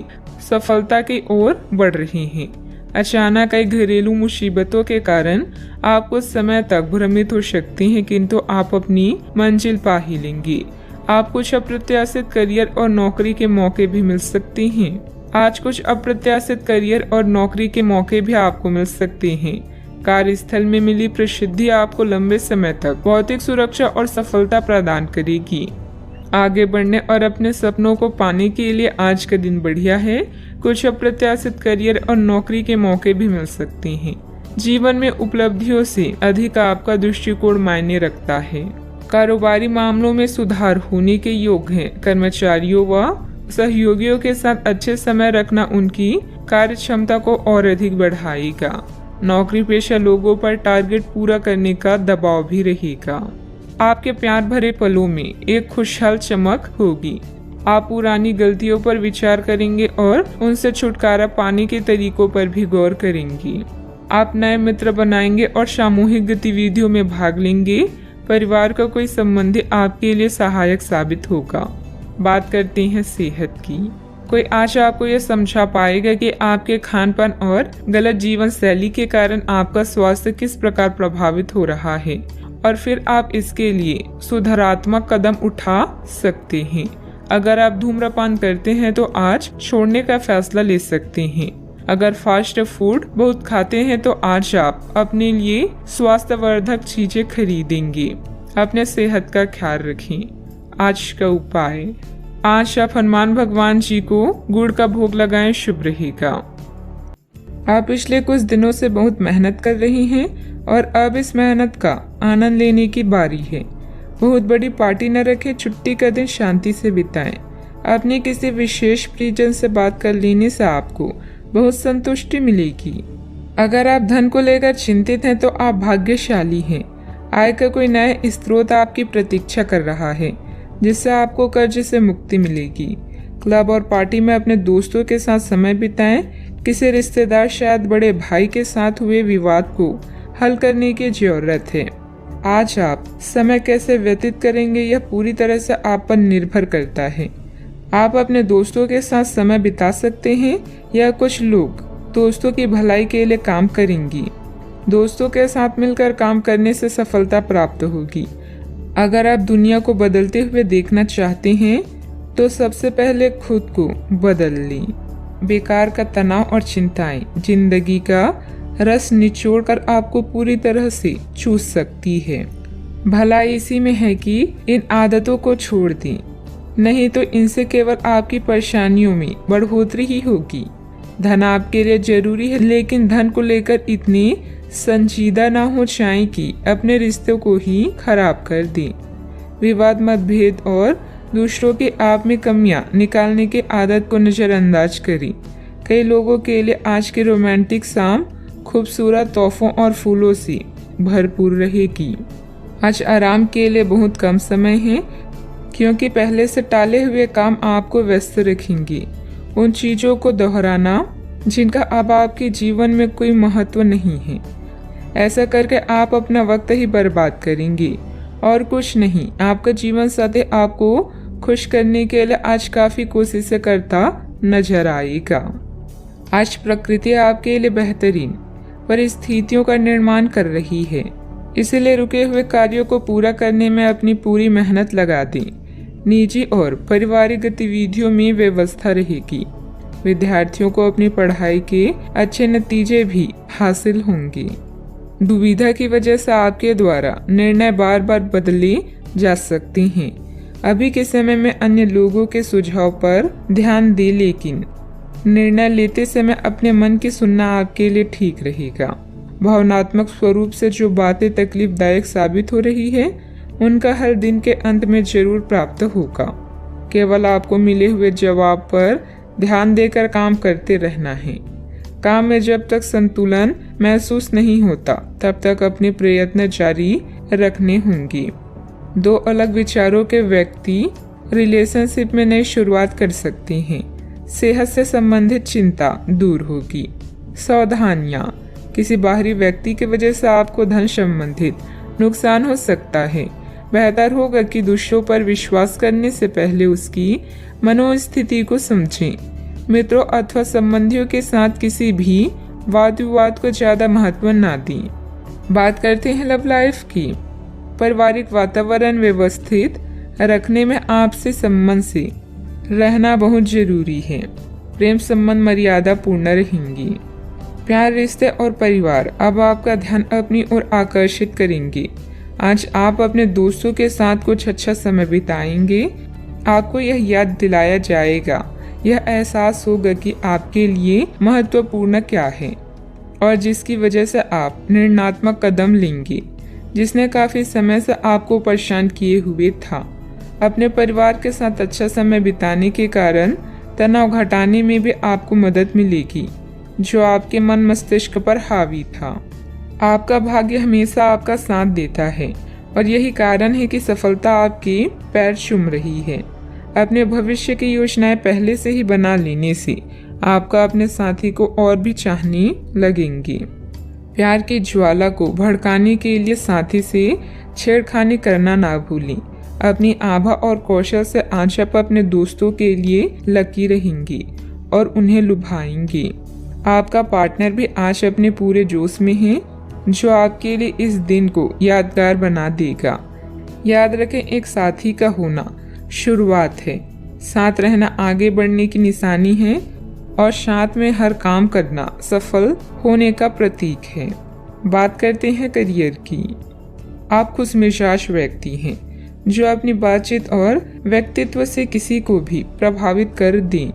सफलता की ओर बढ़ रहे हैं। अचानक कई घरेलू मुसीबतों के कारण आप कुछ समय तक भ्रमित हो सकते हैं, किंतु आप अपनी मंजिल पा ही लेंगे। आप कुछ अप्रत्याशित करियर और नौकरी के मौके भी मिल सकते हैं। आज कुछ अप्रत्याशित करियर और नौकरी के मौके भी आपको मिल सकते हैं। कार्यस्थल में मिली प्रसिद्धि आपको लंबे समय तक भौतिक सुरक्षा और सफलता प्रदान करेगी। आगे बढ़ने और अपने सपनों को पाने के लिए आज का दिन बढ़िया है। कुछ अप्रत्याशित करियर और नौकरी के मौके भी मिल सकते हैं। जीवन में उपलब्धियों से अधिक आपका दृष्टिकोण मायने रखता है। कारोबारी मामलों में सुधार होने के योग हैं। कर्मचारियों व सहयोगियों के साथ अच्छे समय रखना उनकी कार्य क्षमता को और अधिक बढ़ाएगा। नौकरी पेशा लोगों पर टारगेट पूरा करने का दबाव भी रहेगा। आपके प्यार भरे पलों में एक खुशहाल चमक होगी। आप पुरानी गलतियों पर विचार करेंगे और उनसे छुटकारा पाने के तरीकों पर भी गौर करेंगे। आप नए मित्र बनाएंगे और सामूहिक गतिविधियों में भाग लेंगे। परिवार का कोई संबंधी आपके लिए सहायक साबित होगा। बात करते हैं सेहत की। कोई आज आपको यह समझा पाएगा कि आपके खानपान और गलत जीवन शैली के कारण आपका स्वास्थ्य किस प्रकार प्रभावित हो रहा है और फिर आप इसके लिए सुधारात्मक कदम उठा सकते हैं। अगर आप धूम्रपान करते हैं तो आज छोड़ने का फैसला ले सकते हैं। अगर फास्ट फूड बहुत खाते हैं तो आज आप अपने लिए स्वास्थ्यवर्धक चीजें खरीदेंगे। अपने सेहत का ख्याल रखें। आज का उपाय, आज आप हनुमान भगवान जी को गुड़ का भोग लगाएं, शुभ रहेगा। आप पिछले कुछ दिनों से बहुत मेहनत कर रही हैं और अब इस मेहनत का आनंद लेने की बारी है। बहुत बड़ी पार्टी न रखें, छुट्टी का दिन शांति से बिताएं। अपने किसी विशेष प्रियजन से बात कर लेने से आपको बहुत संतुष्टि मिलेगी। अगर आप धन को लेकर चिंतित हैं तो आप भाग्यशाली हैं। आय का कोई नया स्रोत आपकी प्रतीक्षा कर रहा है, जिससे आपको कर्ज से मुक्ति मिलेगी। क्लब और पार्टी में अपने दोस्तों के साथ समय बिताएं। किसी रिश्तेदार, शायद बड़े भाई के साथ हुए विवाद को हल करने की जरूरत है। आज आप समय कैसे व्यतीत करेंगे यह पूरी तरह से आप पर निर्भर करता है। आप अपने दोस्तों के साथ समय बिता सकते हैं या कुछ लोग दोस्तों की भलाई के लिए काम करेंगी। दोस्तों के साथ मिलकर काम करने से सफलता प्राप्त होगी। अगर आप दुनिया को बदलते हुए देखना चाहते हैं तो सबसे पहले खुद को बदल लें। बेकार का तनाव और चिंताएं जिंदगी का रस निचोड़कर आपको पूरी तरह से चूस सकती है। भलाई इसी में है कि इन आदतों को छोड़ दें, नहीं तो इनसे केवल आपकी परेशानियों में बढ़ोतरी ही होगी। धन आपके लिए जरूरी है, लेकिन धन को लेकर इतनी संजीदा ना हो जाए कि अपने रिश्तों को ही खराब कर दें। विवाद, मतभेद और दूसरों की आप में कमियां निकालने की आदत को नजरअंदाज करें। कई लोगों के लिए आज की रोमांटिक शाम खूबसूरत तोहफों और फूलों से भरपूर रहेगी। आज आराम के लिए बहुत कम समय है, क्योंकि पहले से टाले हुए काम आपको व्यस्त रखेंगे। उन चीजों को दोहराना जिनका अब आपके जीवन में कोई महत्व नहीं है। ऐसा करके आप अपना वक्त ही बर्बाद करेंगे और कुछ नहीं। आपका जीवन साथी आपको खुश करने के लिए आज काफी कोशिशें करता नजर आएगा। आज प्रकृति आपके लिए बेहतरीन परिस्थितियों का निर्माण कर रही है, इसलिए रुके हुए कार्यों को पूरा करने में अपनी पूरी मेहनत लगा दें। निजी और पारिवारिक गतिविधियों में व्यवस्था रहेगी। विद्यार्थियों को अपनी पढ़ाई के अच्छे नतीजे भी हासिल होंगे। दुविधा की वजह से आपके द्वारा निर्णय बार बार बदले जा सकते हैं। अभी के समय में अन्य लोगों के सुझाव पर ध्यान दें, लेकिन निर्णय लेते समय अपने मन की सुनना आपके लिए ठीक रहेगा। भावनात्मक स्वरूप से जो बातें तकलीफदायक साबित हो रही है, उनका हर दिन के अंत में जरूर प्राप्त होगा। केवल आपको मिले हुए जवाब पर ध्यान देकर काम करते रहना है। काम में जब तक संतुलन महसूस नहीं होता, तब तक अपने प्रयत्न जारी रखने होंगे। दो अलग विचारों के व्यक्ति रिलेशनशिप में नई शुरुआत कर सकते हैं। सेहत से संबंधित चिंता दूर होगी। सावधानियां, किसी बाहरी व्यक्ति की वजह से आपको धन संबंधित नुकसान हो सकता है। बेहतर होगा कि दूसरों पर विश्वास करने से पहले उसकी मनोस्थिति को समझें। मित्रों अथवा संबंधियों के साथ किसी भी वाद विवाद को ज्यादा महत्व ना दें। बात करते हैं लव लाइफ की। पारिवारिक वातावरण व्यवस्थित रखने में आपसे संबंध से रहना बहुत जरूरी है। प्रेम संबंध मर्यादा पूर्ण रहेंगी। प्यार, रिश्ते और परिवार अब आपका ध्यान अपनी ओर आकर्षित करेंगे। आज आप अपने दोस्तों के साथ कुछ अच्छा समय बिताएंगे। आपको यह याद दिलाया जाएगा, यह एहसास होगा कि आपके लिए महत्वपूर्ण क्या है और जिसकी वजह से आप निर्णयात्मक कदम लेंगे, जिसने काफी समय से आपको परेशान किए हुए था। अपने परिवार के साथ अच्छा समय बिताने के कारण तनाव घटाने में भी आपको मदद मिलेगी, जो आपके मन मस्तिष्क पर हावी था। आपका भाग्य हमेशा आपका साथ देता है और यही कारण है कि सफलता आपके पैर चूम रही है। अपने भविष्य की योजनाएं पहले से ही बना लेने से आपका अपने साथी को और भी चाहने लगेंगे। प्यार की ज्वाला को भड़काने के लिए साथी से छेड़खानी करना ना भूलें। अपनी आभा और कौशल से आज आप अपने दोस्तों के लिए लकी रहेंगी और उन्हें लुभाएंगे। आपका पार्टनर भी आज अपने पूरे जोश में है, जो आपके लिए इस दिन को यादगार बना देगा। याद रखें, एक साथी का होना शुरुआत है, साथ रहना आगे बढ़ने की निशानी है और साथ में हर काम करना सफल होने का प्रतीक है। बात करते हैं करियर की। आप खुशमिजाज व्यक्ति हैं, जो अपनी बातचीत और व्यक्तित्व से किसी को भी प्रभावित कर दें।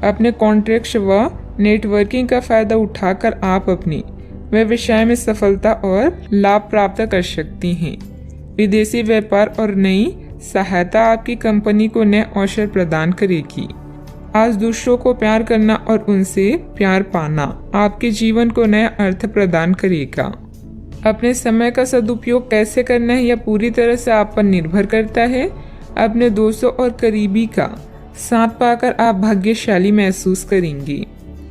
अपने कॉन्ट्रैक्ट्स व नेटवर्किंग का फायदा उठाकर आप अपने व्यवसाय में सफलता और लाभ प्राप्त कर सकती हैं। विदेशी व्यापार और नई सहायता आपकी कंपनी को नए अवसर प्रदान करेगी। आज दूसरों को प्यार करना और उनसे प्यार पाना आपके जीवन को नया अर्थ प्रदान करेगा। अपने समय का सदुपयोग कैसे करना है यह पूरी तरह से आप पर निर्भर करता है। अपने दोस्तों और करीबी का साथ पाकर आप भाग्यशाली महसूस करेंगे।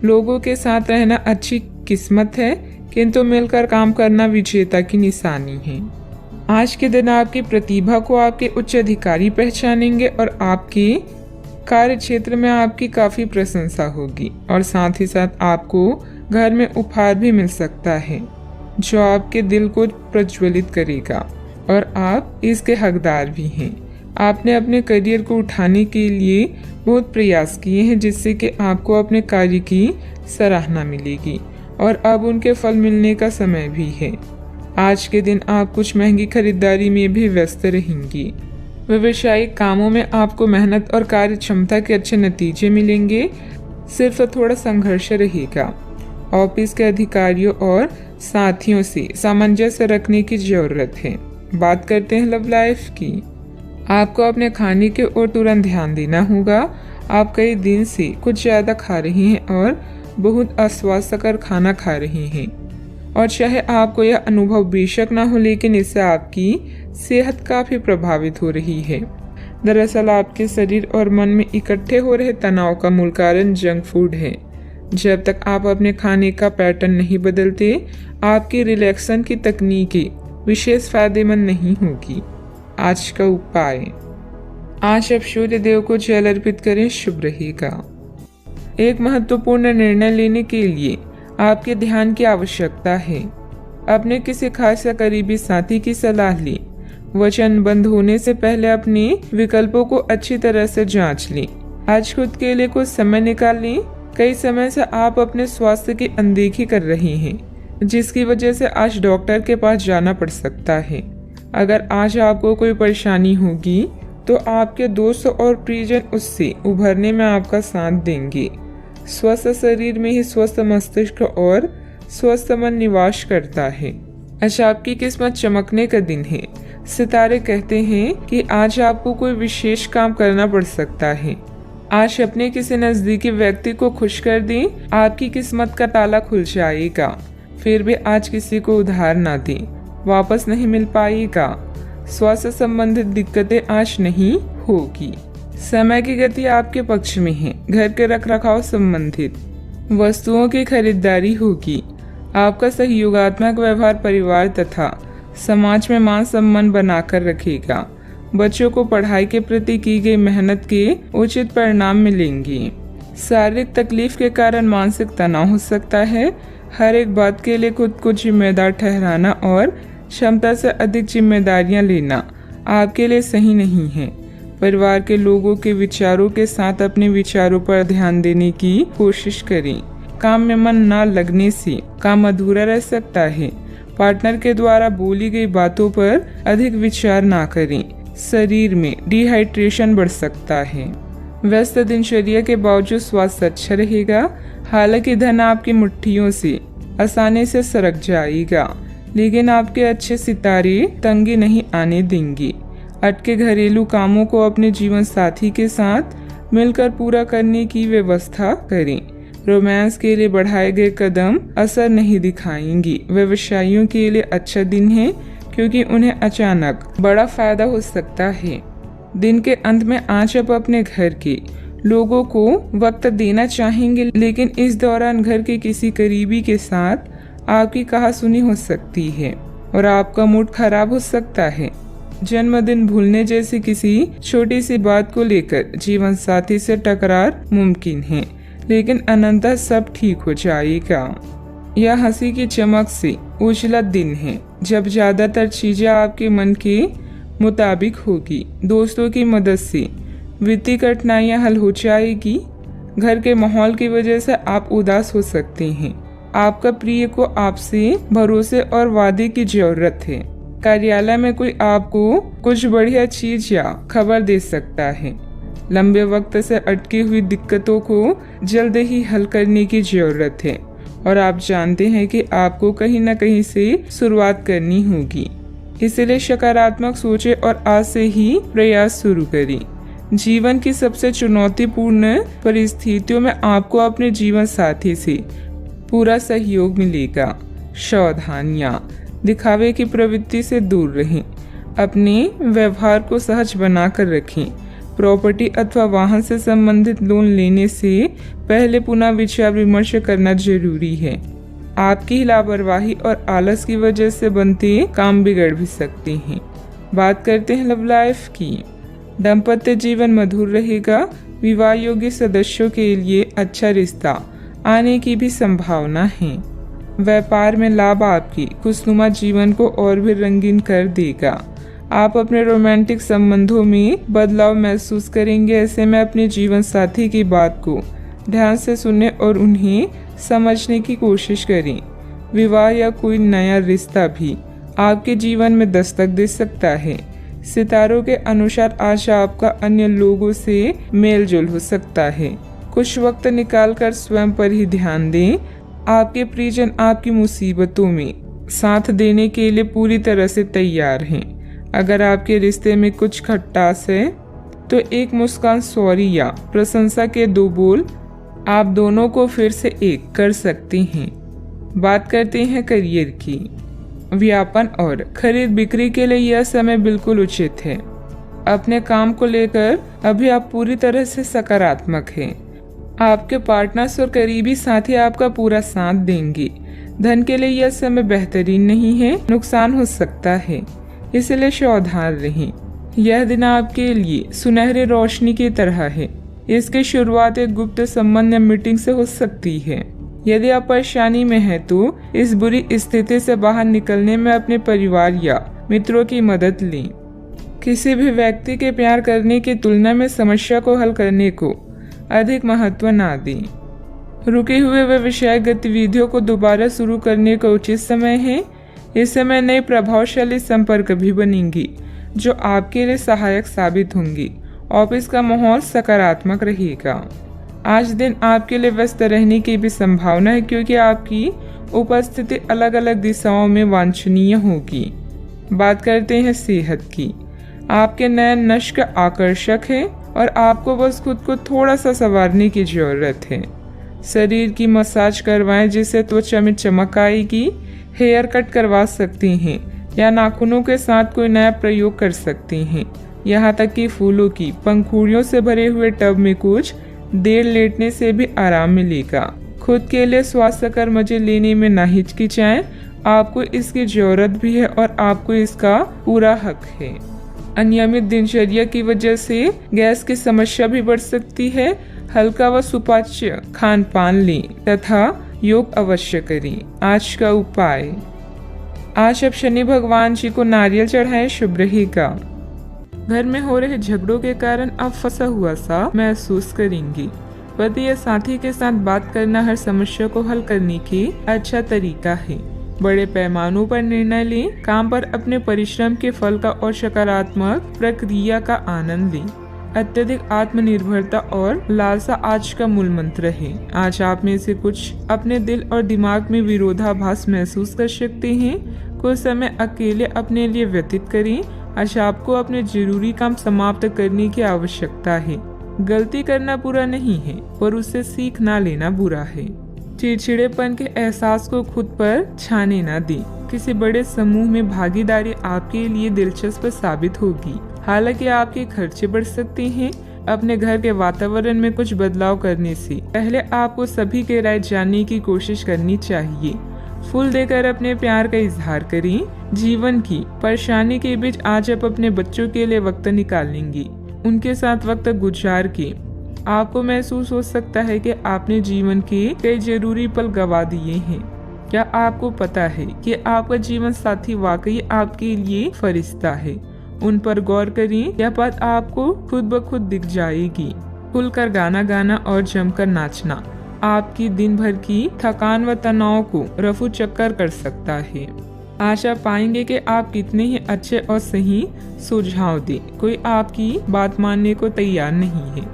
लोगों के साथ रहना अच्छी किस्मत है, किंतु मिलकर काम करना विजेता की निशानी है। आज के दिन आपकी प्रतिभा को आपके उच्च अधिकारी पहचानेंगे और आपके कार्य क्षेत्र में आपकी काफी प्रशंसा होगी और साथ ही साथ आपको घर में उपहार भी मिल सकता है जो आपके दिल को प्रज्वलित करेगा और आप इसके हकदार भी हैं। आपने अपने करियर को उठाने के लिए बहुत प्रयास किए हैं जिससे कि आपको अपने कार्य की सराहना मिलेगी और अब उनके फल मिलने का समय भी है। आज के दिन आप कुछ महंगी खरीदारी में भी व्यस्त रहेंगी। व्यावसायिक कामों में आपको मेहनत और कार्य क्षमता के अच्छे नतीजे मिलेंगे, सिर्फ थोड़ा संघर्ष रहेगा। ऑफिस के अधिकारियों और साथियों से सामंजस्य रखने की जरूरत है। बात करते हैं लव लाइफ की। आपको अपने खाने के ओर तुरंत ध्यान देना होगा। आप कई दिन से कुछ ज्यादा खा रही हैं और बहुत अस्वास्थ्यकर खाना खा रही हैं और चाहे आपको यह अनुभव बेशक ना हो, लेकिन इससे आपकी सेहत काफी प्रभावित हो रही है। दरअसल आपके शरीर और मन में इकट्ठे हो रहे तनाव का मूल कारण जंक फूड है। जब तक आप अपने खाने का पैटर्न नहीं बदलते, आपकी रिलैक्सेशन की तकनीकें विशेष फायदेमंद नहीं होगी। आज का उपाय, आज आप सूर्य देव को जल अर्पित करें, शुभ रहेगा। एक महत्वपूर्ण निर्णय लेने के लिए आपके ध्यान की आवश्यकता है। अपने किसी खास या करीबी साथी की सलाह लें। वचनबद्ध होने से पहले अपने विकल्पों को अच्छी तरह से जांच लें। आज खुद के लिए कुछ समय निकाल लें। कई समय से आप अपने स्वास्थ्य की अनदेखी कर रहे हैं, जिसकी वजह से आज डॉक्टर के पास जाना पड़ सकता है। अगर आज आपको कोई परेशानी होगी तो आपके दोस्त और प्रियजन उससे उभरने में आपका साथ देंगे। स्वस्थ शरीर में ही स्वस्थ मस्तिष्क और स्वस्थ मन निवास करता है। आज आपकी किस्मत चमकने का दिन है। सितारे कहते हैं कि आज आपको कोई विशेष काम करना पड़ सकता है। आज अपने किसी नजदीकी व्यक्ति को खुश कर दें, आपकी किस्मत का ताला खुल जाएगा। फिर भी आज किसी को उधार ना दें, वापस नहीं मिल पाएगा। स्वास्थ्य संबंधित दिक्कतें आज नहीं होगी। समय की गति आपके पक्ष में है। घर के रखरखाव संबंधित वस्तुओं की खरीदारी होगी। आपका सहयोगात्मक व्यवहार परिवार तथा समाज में मान सम्मान बनाकर रखेगा। बच्चों को पढ़ाई के प्रति की गई मेहनत के उचित परिणाम मिलेंगे। शारीरिक तकलीफ के कारण मानसिक तनाव हो सकता है। हर एक बात के लिए खुद को जिम्मेदार ठहराना और क्षमता से अधिक जिम्मेदारियां लेना आपके लिए सही नहीं है। परिवार के लोगों के विचारों के साथ अपने विचारों पर ध्यान देने की कोशिश करें। काम में मन न लगने से काम अधूरा रह सकता है। पार्टनर के द्वारा बोली गई बातों पर अधिक विचार ना करें। शरीर में डिहाइड्रेशन बढ़ सकता है। व्यस्त दिनचर्या के बावजूद स्वास्थ्य अच्छा रहेगा। हालांकि धन आपकी मुट्ठियों से आसानी से सरक जाएगा, लेकिन आपके अच्छे सितारे तंगी नहीं आने देंगे। अटके घरेलू कामों को अपने जीवन साथी के साथ मिलकर पूरा करने की व्यवस्था करें। रोमांस के लिए बढ़ाए गए कदम असर नहीं दिखाएंगे। व्यवसायियों के लिए अच्छा दिन है क्योंकि उन्हें अचानक बड़ा फायदा हो सकता है। दिन के अंत में आज आप अपने घर के लोगों को वक्त देना चाहेंगे, लेकिन इस दौरान घर के किसी करीबी के साथ आपकी कहासुनी हो सकती है और आपका मूड खराब हो सकता है। जन्मदिन भूलने जैसी किसी छोटी सी बात को लेकर जीवन साथी से टकरार मुमकिन है, लेकिन अनंतः सब ठीक हो जाएगा। यह हंसी की चमक से उजला दिन है जब ज्यादातर चीजें आपके मन के मुताबिक होगी। दोस्तों की मदद से वित्तीय कठिनाइयां हल हो जाएगी। घर के माहौल की वजह से आप उदास हो सकते हैं। आपका प्रिय को आपसे भरोसे और वादे की जरूरत है। कार्यालय में कोई आपको कुछ बढ़िया चीज या खबर दे सकता है। लंबे वक्त से अटकी हुई दिक्कतों को जल्द ही हल करने की जरूरत है और आप जानते हैं कि आपको कहीं न कहीं से शुरुआत करनी होगी। इसलिए सकारात्मक सोचें और आज से ही प्रयास शुरू करें। जीवन की सबसे चुनौतीपूर्ण परिस्थितियों में आपको अपने जीवन साथी से पूरा सहयोग मिलेगा। सावधानियां, दिखावे की प्रवृत्ति से दूर रहें। अपने व्यवहार को सहज बनाकर रखें। प्रॉपर्टी अथवा वाहन से संबंधित लोन लेने से पहले पुनः विचार विमर्श करना जरूरी है। आपकी लापरवाही और आलस की वजह से बनते काम बिगड़ भी सकते हैं। बात करते हैं लव लाइफ की। दाम्पत्य जीवन मधुर रहेगा। विवाह योग्य सदस्यों के लिए अच्छा रिश्ता आने की भी संभावना है। व्यापार में लाभ आपकी खुशनुमा जीवन को और भी रंगीन कर देगा। आप अपने रोमांटिक संबंधों में बदलाव महसूस करेंगे। ऐसे में अपने जीवन साथी की बात को ध्यान से सुनें और उन्हें समझने की कोशिश करें। विवाह या कोई नया रिश्ता भी आपके जीवन में दस्तक दे सकता है। सितारों के अनुसार आज आपका अन्य लोगों से मेलजोल हो सकता है। कुछ वक्त निकालकर स्वयं पर ही ध्यान दें। आपके प्रियजन आपकी मुसीबतों में साथ देने के लिए पूरी तरह से तैयार हैं। अगर आपके रिश्ते में कुछ खटास है तो एक मुस्कान, सॉरी या प्रशंसा के 2 बोल आप दोनों को फिर से एक कर सकते हैं। बात करते हैं करियर की। व्यापार और खरीद बिक्री के लिए यह समय बिल्कुल उचित है। अपने काम को लेकर अभी आप पूरी तरह से सकारात्मक हैं। आपके पार्टनर्स और करीबी साथी आपका पूरा साथ देंगे। धन के लिए यह समय बेहतरीन नहीं है, नुकसान हो सकता है, इसलिए सावधान रहें। यह दिन आपके लिए सुनहरी रोशनी की तरह है। इसकी शुरुआत एक गुप्त संबंध या मीटिंग से हो सकती है। यदि आप परेशानी में हैं तो इस बुरी स्थिति से बाहर निकलने में अपने परिवार या मित्रों की मदद लें। किसी भी व्यक्ति के प्यार करने की तुलना में समस्या को हल करने को अधिक महत्व ना दें। रुके हुए व्यवसायिक गतिविधियों को दोबारा शुरू करने का उचित समय है। इस समय नई प्रभावशाली संपर्क भी बनेंगी जो आपके लिए सहायक साबित होंगी। ऑफिस का माहौल सकारात्मक रहेगा। आज दिन आपके लिए व्यस्त रहने की भी संभावना है क्योंकि आपकी उपस्थिति अलग अलग दिशाओं में वांछनीय होगी। बात करते हैं सेहत की। आपके नयन नश्क आकर्षक है और आपको बस खुद को थोड़ा सा संवारने की जरूरत है। शरीर की मसाज करवाएं जिससे त्वचा में चमक आएगी। हेयर कट करवा सकते हैं या नाखूनों के साथ कोई नया प्रयोग कर सकते हैं। यहाँ तक कि फूलों की पंखुड़ियों से भरे हुए टब में कुछ देर लेटने से भी आराम मिलेगा। खुद के लिए स्वास्थ्यकर मजे लेने में ना हिचकिचाएं। आपको इसकी जरूरत भी है और आपको इसका पूरा हक है। अनियमित दिनचर्या की वजह से गैस की समस्या भी बढ़ सकती है। हल्का व सुपाच्य खान पान लें तथा योग अवश्य करें। आज का उपाय, आज आप शनि भगवान जी को नारियल चढ़ाएं, शुभ रहेगा। घर में हो रहे झगड़ों के कारण आप फंसा हुआ सा महसूस करेंगी। पति या साथी के साथ बात करना हर समस्या को हल करने की अच्छा तरीका है। बड़े पैमानों पर निर्णय लें। काम पर अपने परिश्रम के फल का और सकारात्मक प्रक्रिया का आनंद लें। अत्यधिक आत्मनिर्भरता और लालसा आज का मूल मंत्र है। आज आप में से कुछ अपने दिल और दिमाग में विरोधाभास महसूस कर सकते हैं। कुछ समय अकेले अपने लिए व्यतीत करें। आज आपको अपने जरूरी काम समाप्त करने की आवश्यकता है। गलती करना बुरा नहीं है पर उससे सीख ना लेना बुरा है। चिड़चिड़ेपन के एहसास को खुद पर छाने ना दें। किसी बड़े समूह में भागीदारी आपके लिए दिलचस्प साबित होगी। हालांकि आपके खर्चे बढ़ सकते हैं। अपने घर के वातावरण में कुछ बदलाव करने से पहले आपको सभी की राय जानने की कोशिश करनी चाहिए। फूल देकर अपने प्यार का इजहार करें। जीवन की परेशानी के बीच आज आप अपने बच्चों के लिए वक्त निकालेंगी। उनके साथ वक्त गुजार के आपको महसूस हो सकता है कि आपने जीवन के कई जरूरी पल गवा दिए हैं। क्या आपको पता है कि आपका जीवन साथी वाकई आपके लिए फरिश्ता है? उन पर गौर करें। यह बात आपको खुद ब खुद दिख जाएगी। खुलकर गाना गाना और जमकर नाचना आपकी दिन भर की थकान व तनाव को रफू चक्कर कर सकता है। आशा पाएंगे कि आप कितने ही अच्छे और सही सुझाव दें। कोई आपकी बात मानने को तैयार नहीं है।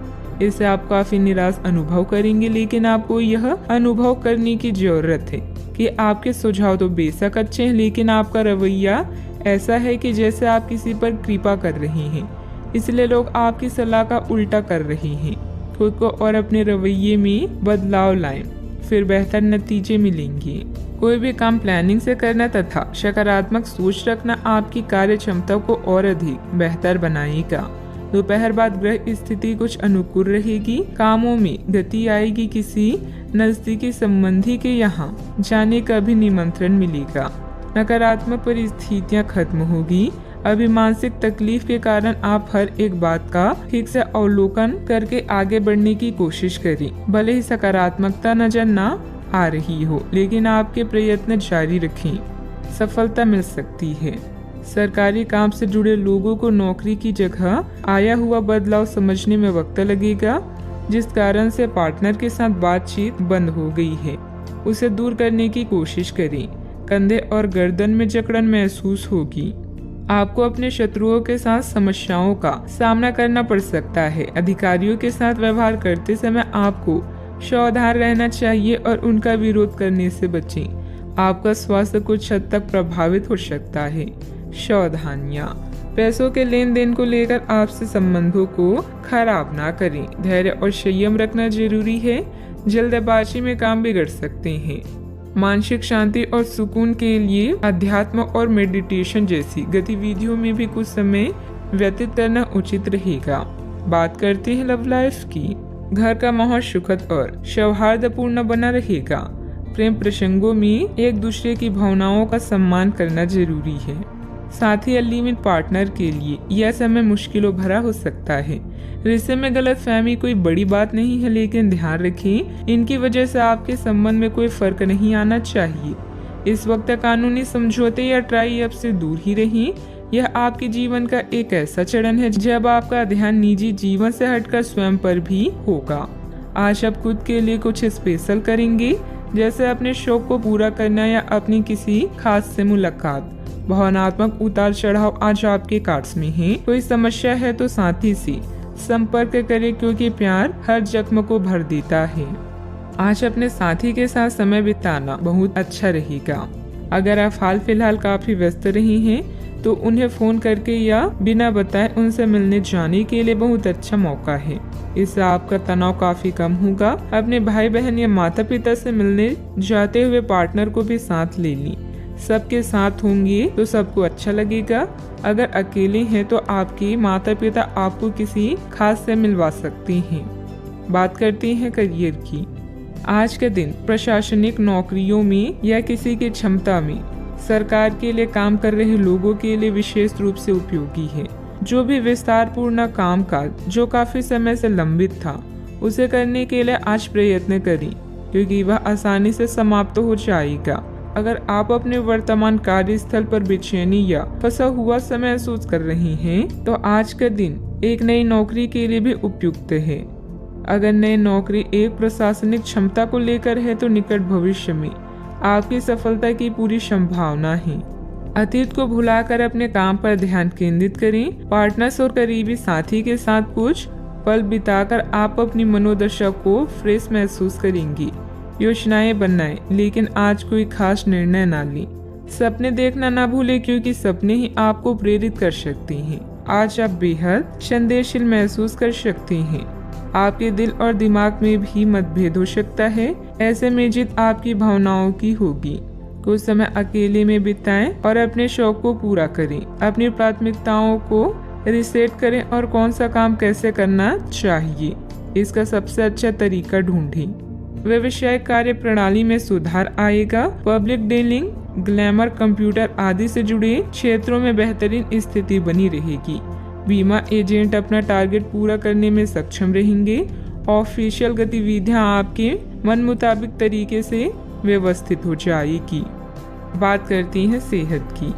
इससे आप काफी निराश अनुभव करेंगे, लेकिन आपको यह अनुभव करने की जरूरत है कि आपके सुझाव तो बेशक अच्छे हैं, लेकिन आपका रवैया ऐसा है कि जैसे आप किसी पर कृपा कर रहे हैं, इसलिए लोग आपकी सलाह का उल्टा कर रहे हैं। खुद को और अपने रवैये में बदलाव लाएं, फिर बेहतर नतीजे मिलेंगे। कोई भी काम प्लानिंग से करना तथा सकारात्मक सोच रखना आपकी कार्य क्षमता को और अधिक बेहतर बनाएगा। दोपहर बाद ग्रह स्थिति कुछ अनुकूल रहेगी, कामों में गति आएगी, किसी नजदीकी संबंधी के यहाँ जाने का भी निमंत्रण मिलेगा। नकारात्मक परिस्थितियाँ खत्म होगी। अभी मानसिक तकलीफ के कारण आप हर एक बात का ठीक से अवलोकन करके आगे बढ़ने की कोशिश करें। भले ही सकारात्मकता नजर ना आ रही हो, लेकिन आपके प्रयत्न जारी रखें, सफलता मिल सकती है। सरकारी काम से जुड़े लोगों को नौकरी की जगह आया हुआ बदलाव समझने में वक्त लगेगा, जिस कारण से पार्टनर के साथ बातचीत बंद हो गई है, उसे दूर करने की कोशिश करें। कंधे और गर्दन में जकड़न महसूस होगी। आपको अपने शत्रुओं के साथ समस्याओं का सामना करना पड़ सकता है। अधिकारियों के साथ व्यवहार करते समय आपको सावधान रहना चाहिए और उनका विरोध करने से बचें। आपका स्वास्थ्य कुछ हद तक प्रभावित हो सकता है। सावधानियां, पैसों के लेन देन को लेकर आपसे संबंधों को खराब ना करें। धैर्य और संयम रखना जरूरी है, जल्दबाजी में काम बिगड़ सकते हैं। मानसिक शांति और सुकून के लिए अध्यात्म और मेडिटेशन जैसी गतिविधियों में भी कुछ समय व्यतीत करना उचित रहेगा। बात करते हैं लव लाइफ की। घर का माहौल सुखद और सौहार्दपूर्ण बना रहेगा। प्रेम प्रसंगों में एक दूसरे की भावनाओं का सम्मान करना जरूरी है। साथ ही अलिमित पार्टनर के लिए यह समय मुश्किलों भरा हो सकता है। रिश्ते में गलतफहमी कोई बड़ी बात नहीं है, लेकिन ध्यान रखें, इनकी वजह से आपके संबंध में कोई फर्क नहीं आना चाहिए। इस वक्त कानूनी समझौते या ट्राई अप से दूर ही रहें। यह आपके जीवन का एक ऐसा चरण है जब आपका ध्यान निजी जीवन से हटकर स्वयं पर भी होगा। आज आप खुद के लिए कुछ स्पेशल करेंगे, जैसे अपने शौक को पूरा करना या अपनी किसी खास से मुलाकात। भावनात्मक उतार चढ़ाव आज आपके कार्ड्स में है। कोई समस्या है तो साथी से संपर्क करें, क्योंकि प्यार हर जख्म को भर देता है। आज अपने साथी के साथ समय बिताना बहुत अच्छा रहेगा। अगर आप हाल फिलहाल काफी व्यस्त रही हैं, तो उन्हें फोन करके या बिना बताए उनसे मिलने जाने के लिए बहुत अच्छा मौका है। इससे आपका तनाव काफी कम होगा। अपने भाई बहन या माता पिता से मिलने जाते हुए पार्टनर को भी साथ ले ली। सबके साथ होंगे तो सबको अच्छा लगेगा। अगर अकेले हैं तो आपके माता पिता आपको किसी खास से मिलवा सकते हैं। बात करते हैं करियर की। आज का दिन प्रशासनिक नौकरियों में या किसी की क्षमता में सरकार के लिए काम कर रहे लोगों के लिए विशेष रूप से उपयोगी है। जो भी विस्तारपूर्ण कामकाज जो काफी समय से लंबित था, उसे करने के लिए आज प्रयत्न करें, क्योंकि वह आसानी से समाप्त हो जाएगा। अगर आप अपने वर्तमान कार्यस्थल पर बेचैनी या फंसा हुआ समय महसूस कर रहे हैं, तो आज का दिन एक नई नौकरी के लिए भी उपयुक्त है। अगर नई नौकरी एक प्रशासनिक क्षमता को लेकर है, तो निकट भविष्य में आपकी सफलता की पूरी संभावना है। अतीत को भुलाकर अपने काम पर ध्यान केंद्रित करें। पार्टनर्स और करीबी साथी के साथ कुछ पल बिताकर आप अपनी मनोदशा को फ्रेश महसूस करेंगी। योजनाएं बनाएं, लेकिन आज कोई खास निर्णय ना लें। सपने देखना ना भूलें, क्योंकि सपने ही आपको प्रेरित कर सकते हैं। आज आप बेहद संदेशशील महसूस कर सकते हैं। आपके दिल और दिमाग में भी मतभेद हो सकता है। ऐसे में जीत आपकी भावनाओं की होगी। कुछ समय अकेले में बिताएं और अपने शौक को पूरा करें। अपनी प्राथमिकताओं को रिसेट करें और कौन सा काम कैसे करना चाहिए, इसका सबसे अच्छा तरीका ढूंढें। व्यवसायिक कार्य प्रणाली में सुधार आएगा। पब्लिक डीलिंग, ग्लैमर, कंप्यूटर आदि से जुड़े क्षेत्रों में बेहतरीन स्थिति बनी रहेगी। बीमा एजेंट अपना टारगेट पूरा करने में सक्षम रहेंगे। ऑफिशियल गतिविधियां आपके मन मुताबिक तरीके से व्यवस्थित हो जाएगी। बात करती हैं सेहत की।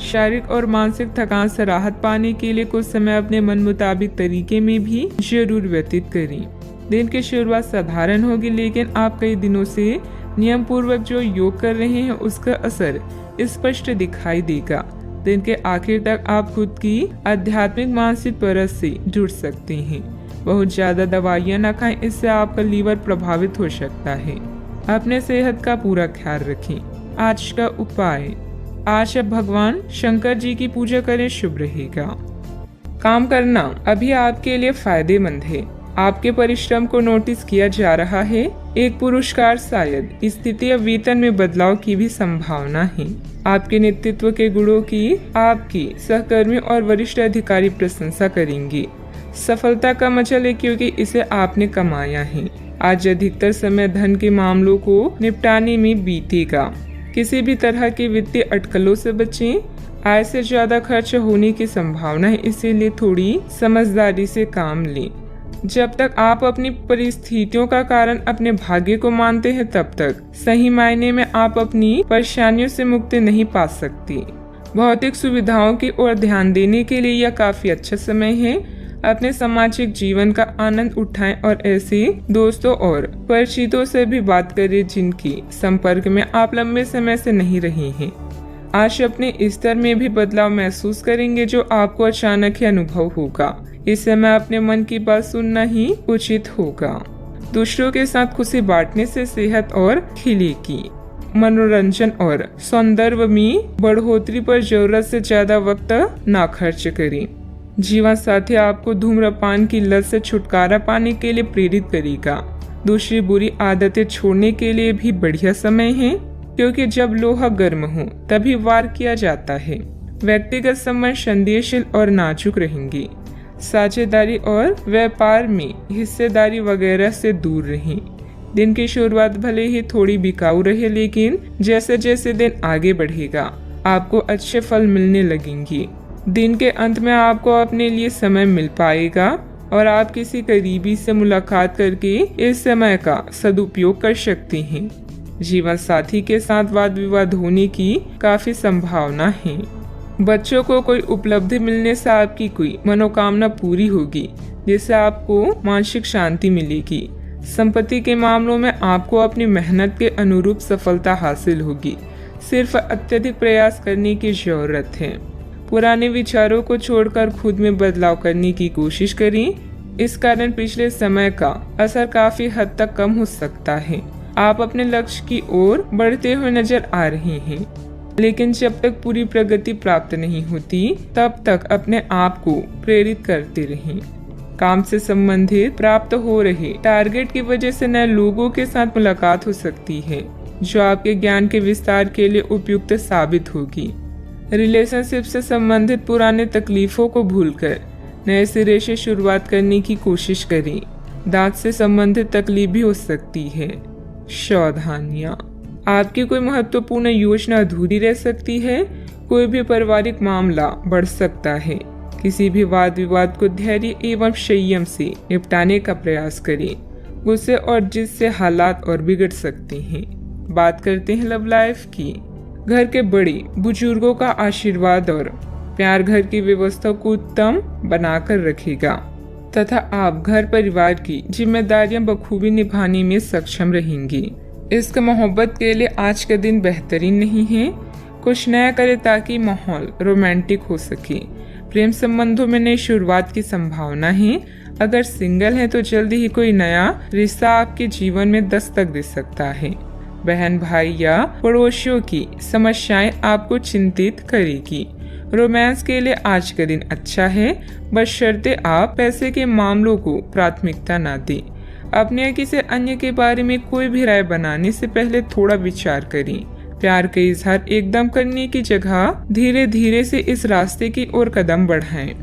शारीरिक और मानसिक थकान से राहत पाने के लिए कुछ समय अपने मन मुताबिक तरीके में भी जरूर व्यतीत करें। दिन की शुरुआत साधारण होगी, लेकिन आप कई दिनों से नियम पूर्वक जो योग कर रहे हैं उसका असर स्पष्ट दिखाई देगा। दिन के आखिर तक आप खुद की आध्यात्मिक मानसिक परत से जुड़ सकते हैं। बहुत ज़्यादा दवाइयाँ ना खाएं, इससे आपका लीवर प्रभावित हो सकता है। अपने सेहत का पूरा ख्याल रखें। आज का उपाय, आज आप भगवान शंकर जी की पूजा करें, शुभ रहेगा। काम करना अभी आपके लिए फायदेमंद है। आपके परिश्रम को नोटिस किया जा रहा है। एक पुरस्कार, शायद स्थिति या वेतन में बदलाव की भी संभावना है। आपके नेतृत्व के गुणों की आपकी सहकर्मी और वरिष्ठ अधिकारी प्रशंसा करेंगे। सफलता का मजा ले, क्योंकि इसे आपने कमाया है। आज अधिकतर समय धन के मामलों को निपटाने में बीतेगा। किसी भी तरह के वित्तीय अटकलों से बचें। आय से ज्यादा खर्च होने की संभावना है, इसीलिए थोड़ी समझदारी से काम लें। जब तक आप अपनी परिस्थितियों का कारण अपने भाग्य को मानते हैं, तब तक सही मायने में आप अपनी परेशानियों से मुक्ति नहीं पा सकती। भौतिक सुविधाओं की ओर ध्यान देने के लिए यह काफी अच्छा समय है। अपने सामाजिक जीवन का आनंद उठाएं और ऐसे दोस्तों और परिचितों से भी बात करें जिनकी संपर्क में आप लंबे समय से नहीं रहे हैं। आज अपने स्तर में भी बदलाव महसूस करेंगे, जो आपको अचानक ही अनुभव होगा। इस समय अपने मन की बात सुनना ही उचित होगा। दूसरों के साथ खुशी बांटने से सेहत और खिलेगी। मनोरंजन और सौंदर्य में बढ़ोतरी पर जरूरत से ज्यादा वक्त ना खर्च करें। जीवन साथी आपको धूम्रपान की लत से छुटकारा पाने के लिए प्रेरित करेगा। दूसरी बुरी आदतें छोड़ने के लिए भी बढ़िया समय है, क्योंकि जब लोहा गर्म हो तभी वार किया जाता है। व्यक्तिगत संबंध संदेशशील और नाजुक रहेंगे। साझेदारी और व्यापार में हिस्सेदारी वगैरह से दूर रहें। दिन की शुरुआत भले ही थोड़ी बिकाऊ रहे, लेकिन जैसे जैसे दिन आगे बढ़ेगा आपको अच्छे फल मिलने लगेंगे। दिन के अंत में आपको अपने लिए समय मिल पाएगा और आप किसी करीबी से मुलाकात करके इस समय का सदुपयोग कर सकते हैं। जीवन साथी के साथ वाद विवाद होने की काफी संभावना है। बच्चों को कोई उपलब्धि मिलने से आपकी कोई मनोकामना पूरी होगी, जिससे आपको मानसिक शांति मिलेगी। संपत्ति के मामलों में आपको अपनी मेहनत के अनुरूप सफलता हासिल होगी। सिर्फ अत्यधिक प्रयास करने की जरूरत है। पुराने विचारों को छोड़कर खुद में बदलाव करने की कोशिश करें। इस कारण पिछले समय का असर काफी हद तक कम हो सकता है। आप अपने लक्ष्य की ओर बढ़ते हुए नजर आ रहे हैं, लेकिन जब तक पूरी प्रगति प्राप्त नहीं होती, तब तक अपने आप को प्रेरित करते रहें। काम से संबंधित प्राप्त हो रहे टारगेट की वजह से नए लोगों के साथ मुलाकात हो सकती है, जो आपके ज्ञान के विस्तार के लिए उपयुक्त साबित होगी। रिलेशनशिप से संबंधित पुराने तकलीफों को भूलकर नए सिरे से शुरुआत करने की कोशिश करें। दांत से संबंधित तकलीफ भी हो सकती है। सावधानियां, आपकी कोई महत्वपूर्ण योजना अधूरी रह सकती है। कोई भी पारिवारिक मामला बढ़ सकता है। किसी भी वाद विवाद को धैर्य एवं संयम से निपटाने का प्रयास करें। गुस्से और जिद से हालात और बिगड़ सकते हैं। बात करते हैं लव लाइफ की। घर के बड़े बुजुर्गों का आशीर्वाद और प्यार घर की व्यवस्था को उत्तम बनाकर रखेगा तथा आप घर परिवार की जिम्मेदारियां बखूबी निभाने में सक्षम रहेंगी। इश्क मोहब्बत के लिए आज का दिन बेहतरीन नहीं है। कुछ नया करें ताकि माहौल रोमांटिक हो सके। प्रेम संबंधों में नई शुरुआत की संभावना है। अगर सिंगल है तो जल्दी ही कोई नया रिश्ता आपके जीवन में दस्तक दे सकता है। बहन भाई या पड़ोसियों की समस्याएं आपको चिंतित करेगी। रोमांस के लिए आज का दिन अच्छा है, बशर्ते आप पैसे के मामलों को प्राथमिकता न दें। अपने या किसी अन्य के बारे में कोई भी राय बनाने से पहले थोड़ा विचार करें। प्यार का इजहार एकदम करने की जगह धीरे धीरे से इस रास्ते की ओर कदम बढ़ाएं।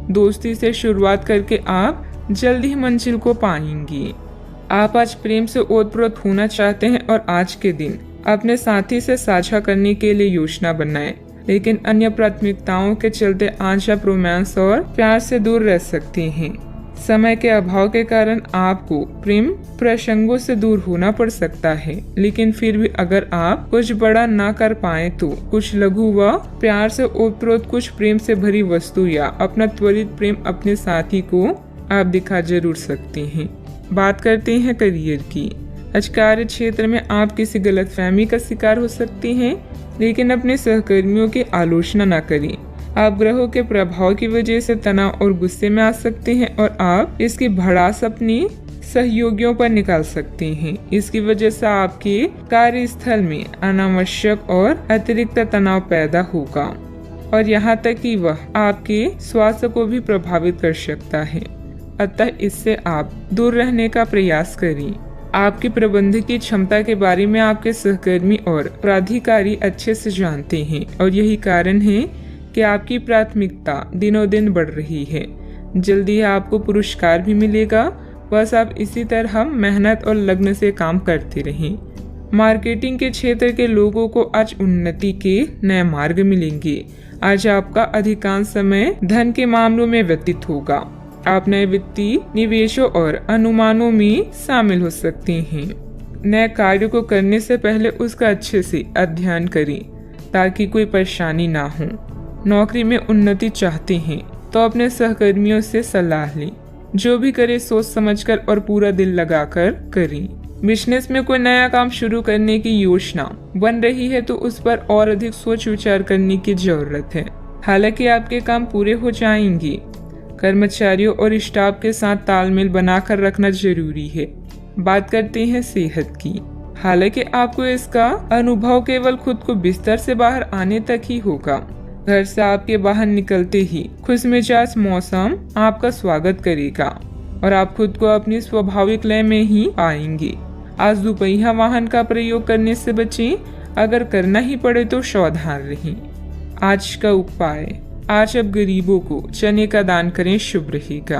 दोस्ती से शुरुआत करके आप जल्द ही मंजिल को पाएंगी। आप आज प्रेम से ओतप्रोत होना चाहते हैं और आज के दिन अपने साथी से साझा करने के लिए योजना बनाएं, लेकिन अन्य प्राथमिकताओं के चलते आज आप रोमांस और प्यार से दूर रह सकते हैं। समय के अभाव के कारण आपको प्रेम प्रसंगों से दूर होना पड़ सकता है, लेकिन फिर भी अगर आप कुछ बड़ा ना कर पाए तो कुछ लघु व प्यार से ओतप्रोत कुछ प्रेम से भरी वस्तु या अपना त्वरित प्रेम अपने साथी को आप दिखा जरूर सकते हैं। बात करते हैं करियर की। आज कार्य क्षेत्र में आप किसी गलतफहमी का शिकार हो सकते हैं, लेकिन अपने सहकर्मियों की आलोचना न करें। आप ग्रहों के प्रभाव की वजह से तनाव और गुस्से में आ सकते हैं और आप इसकी भड़ास अपनी सहयोगियों पर निकाल सकते हैं। इसकी वजह से आपके कार्यस्थल में अनावश्यक और अतिरिक्त तनाव पैदा होगा और यहाँ तक कि वह आपके स्वास्थ्य को भी प्रभावित कर सकता है। अतः इससे आप दूर रहने का प्रयास करें। आपकी प्रबंधकीय क्षमता के बारे में आपके सहकर्मी और प्राधिकारी अच्छे से जानते हैं और यही कारण है कि आपकी प्राथमिकता दिनों दिन बढ़ रही है। जल्दी आपको पुरस्कार भी मिलेगा। बस आप इसी तरह मेहनत और लगन से काम करते रहें। मार्केटिंग के क्षेत्र के लोगों को आज उन्नति के नए मार्ग मिलेंगे। आज आपका अधिकांश समय धन के मामलों में व्यतीत होगा। आप नए वित्तीय निवेशों और अनुमानों में शामिल हो सकते हैं। नए कार्य को करने से पहले उसका अच्छे से अध्ययन करें ताकि कोई परेशानी ना हो। नौकरी में उन्नति चाहते हैं तो अपने सहकर्मियों से सलाह लें। जो भी करे सोच समझकर और पूरा दिल लगाकर करें। बिजनेस में कोई नया काम शुरू करने की योजना बन रही है तो उस पर और अधिक सोच विचार करने की जरूरत है। हालांकि आपके काम पूरे हो जाएंगे। कर्मचारियों और स्टाफ के साथ तालमेल बनाकर रखना जरूरी है। बात करते हैं सेहत की। हालांकि आपको इसका अनुभव केवल खुद को बिस्तर से बाहर आने तक ही होगा। घर से आपके बाहर निकलते ही खुशमिजाज मौसम आपका स्वागत करेगा और आप खुद को अपनी स्वाभाविक लय में ही पाएंगे। आज दुपहिया वाहन का प्रयोग करने से बचें। अगर करना ही पड़े तो सावधान रहें। आज का उपाय, आज अब गरीबों को चने का दान करें, शुभ रहेगा।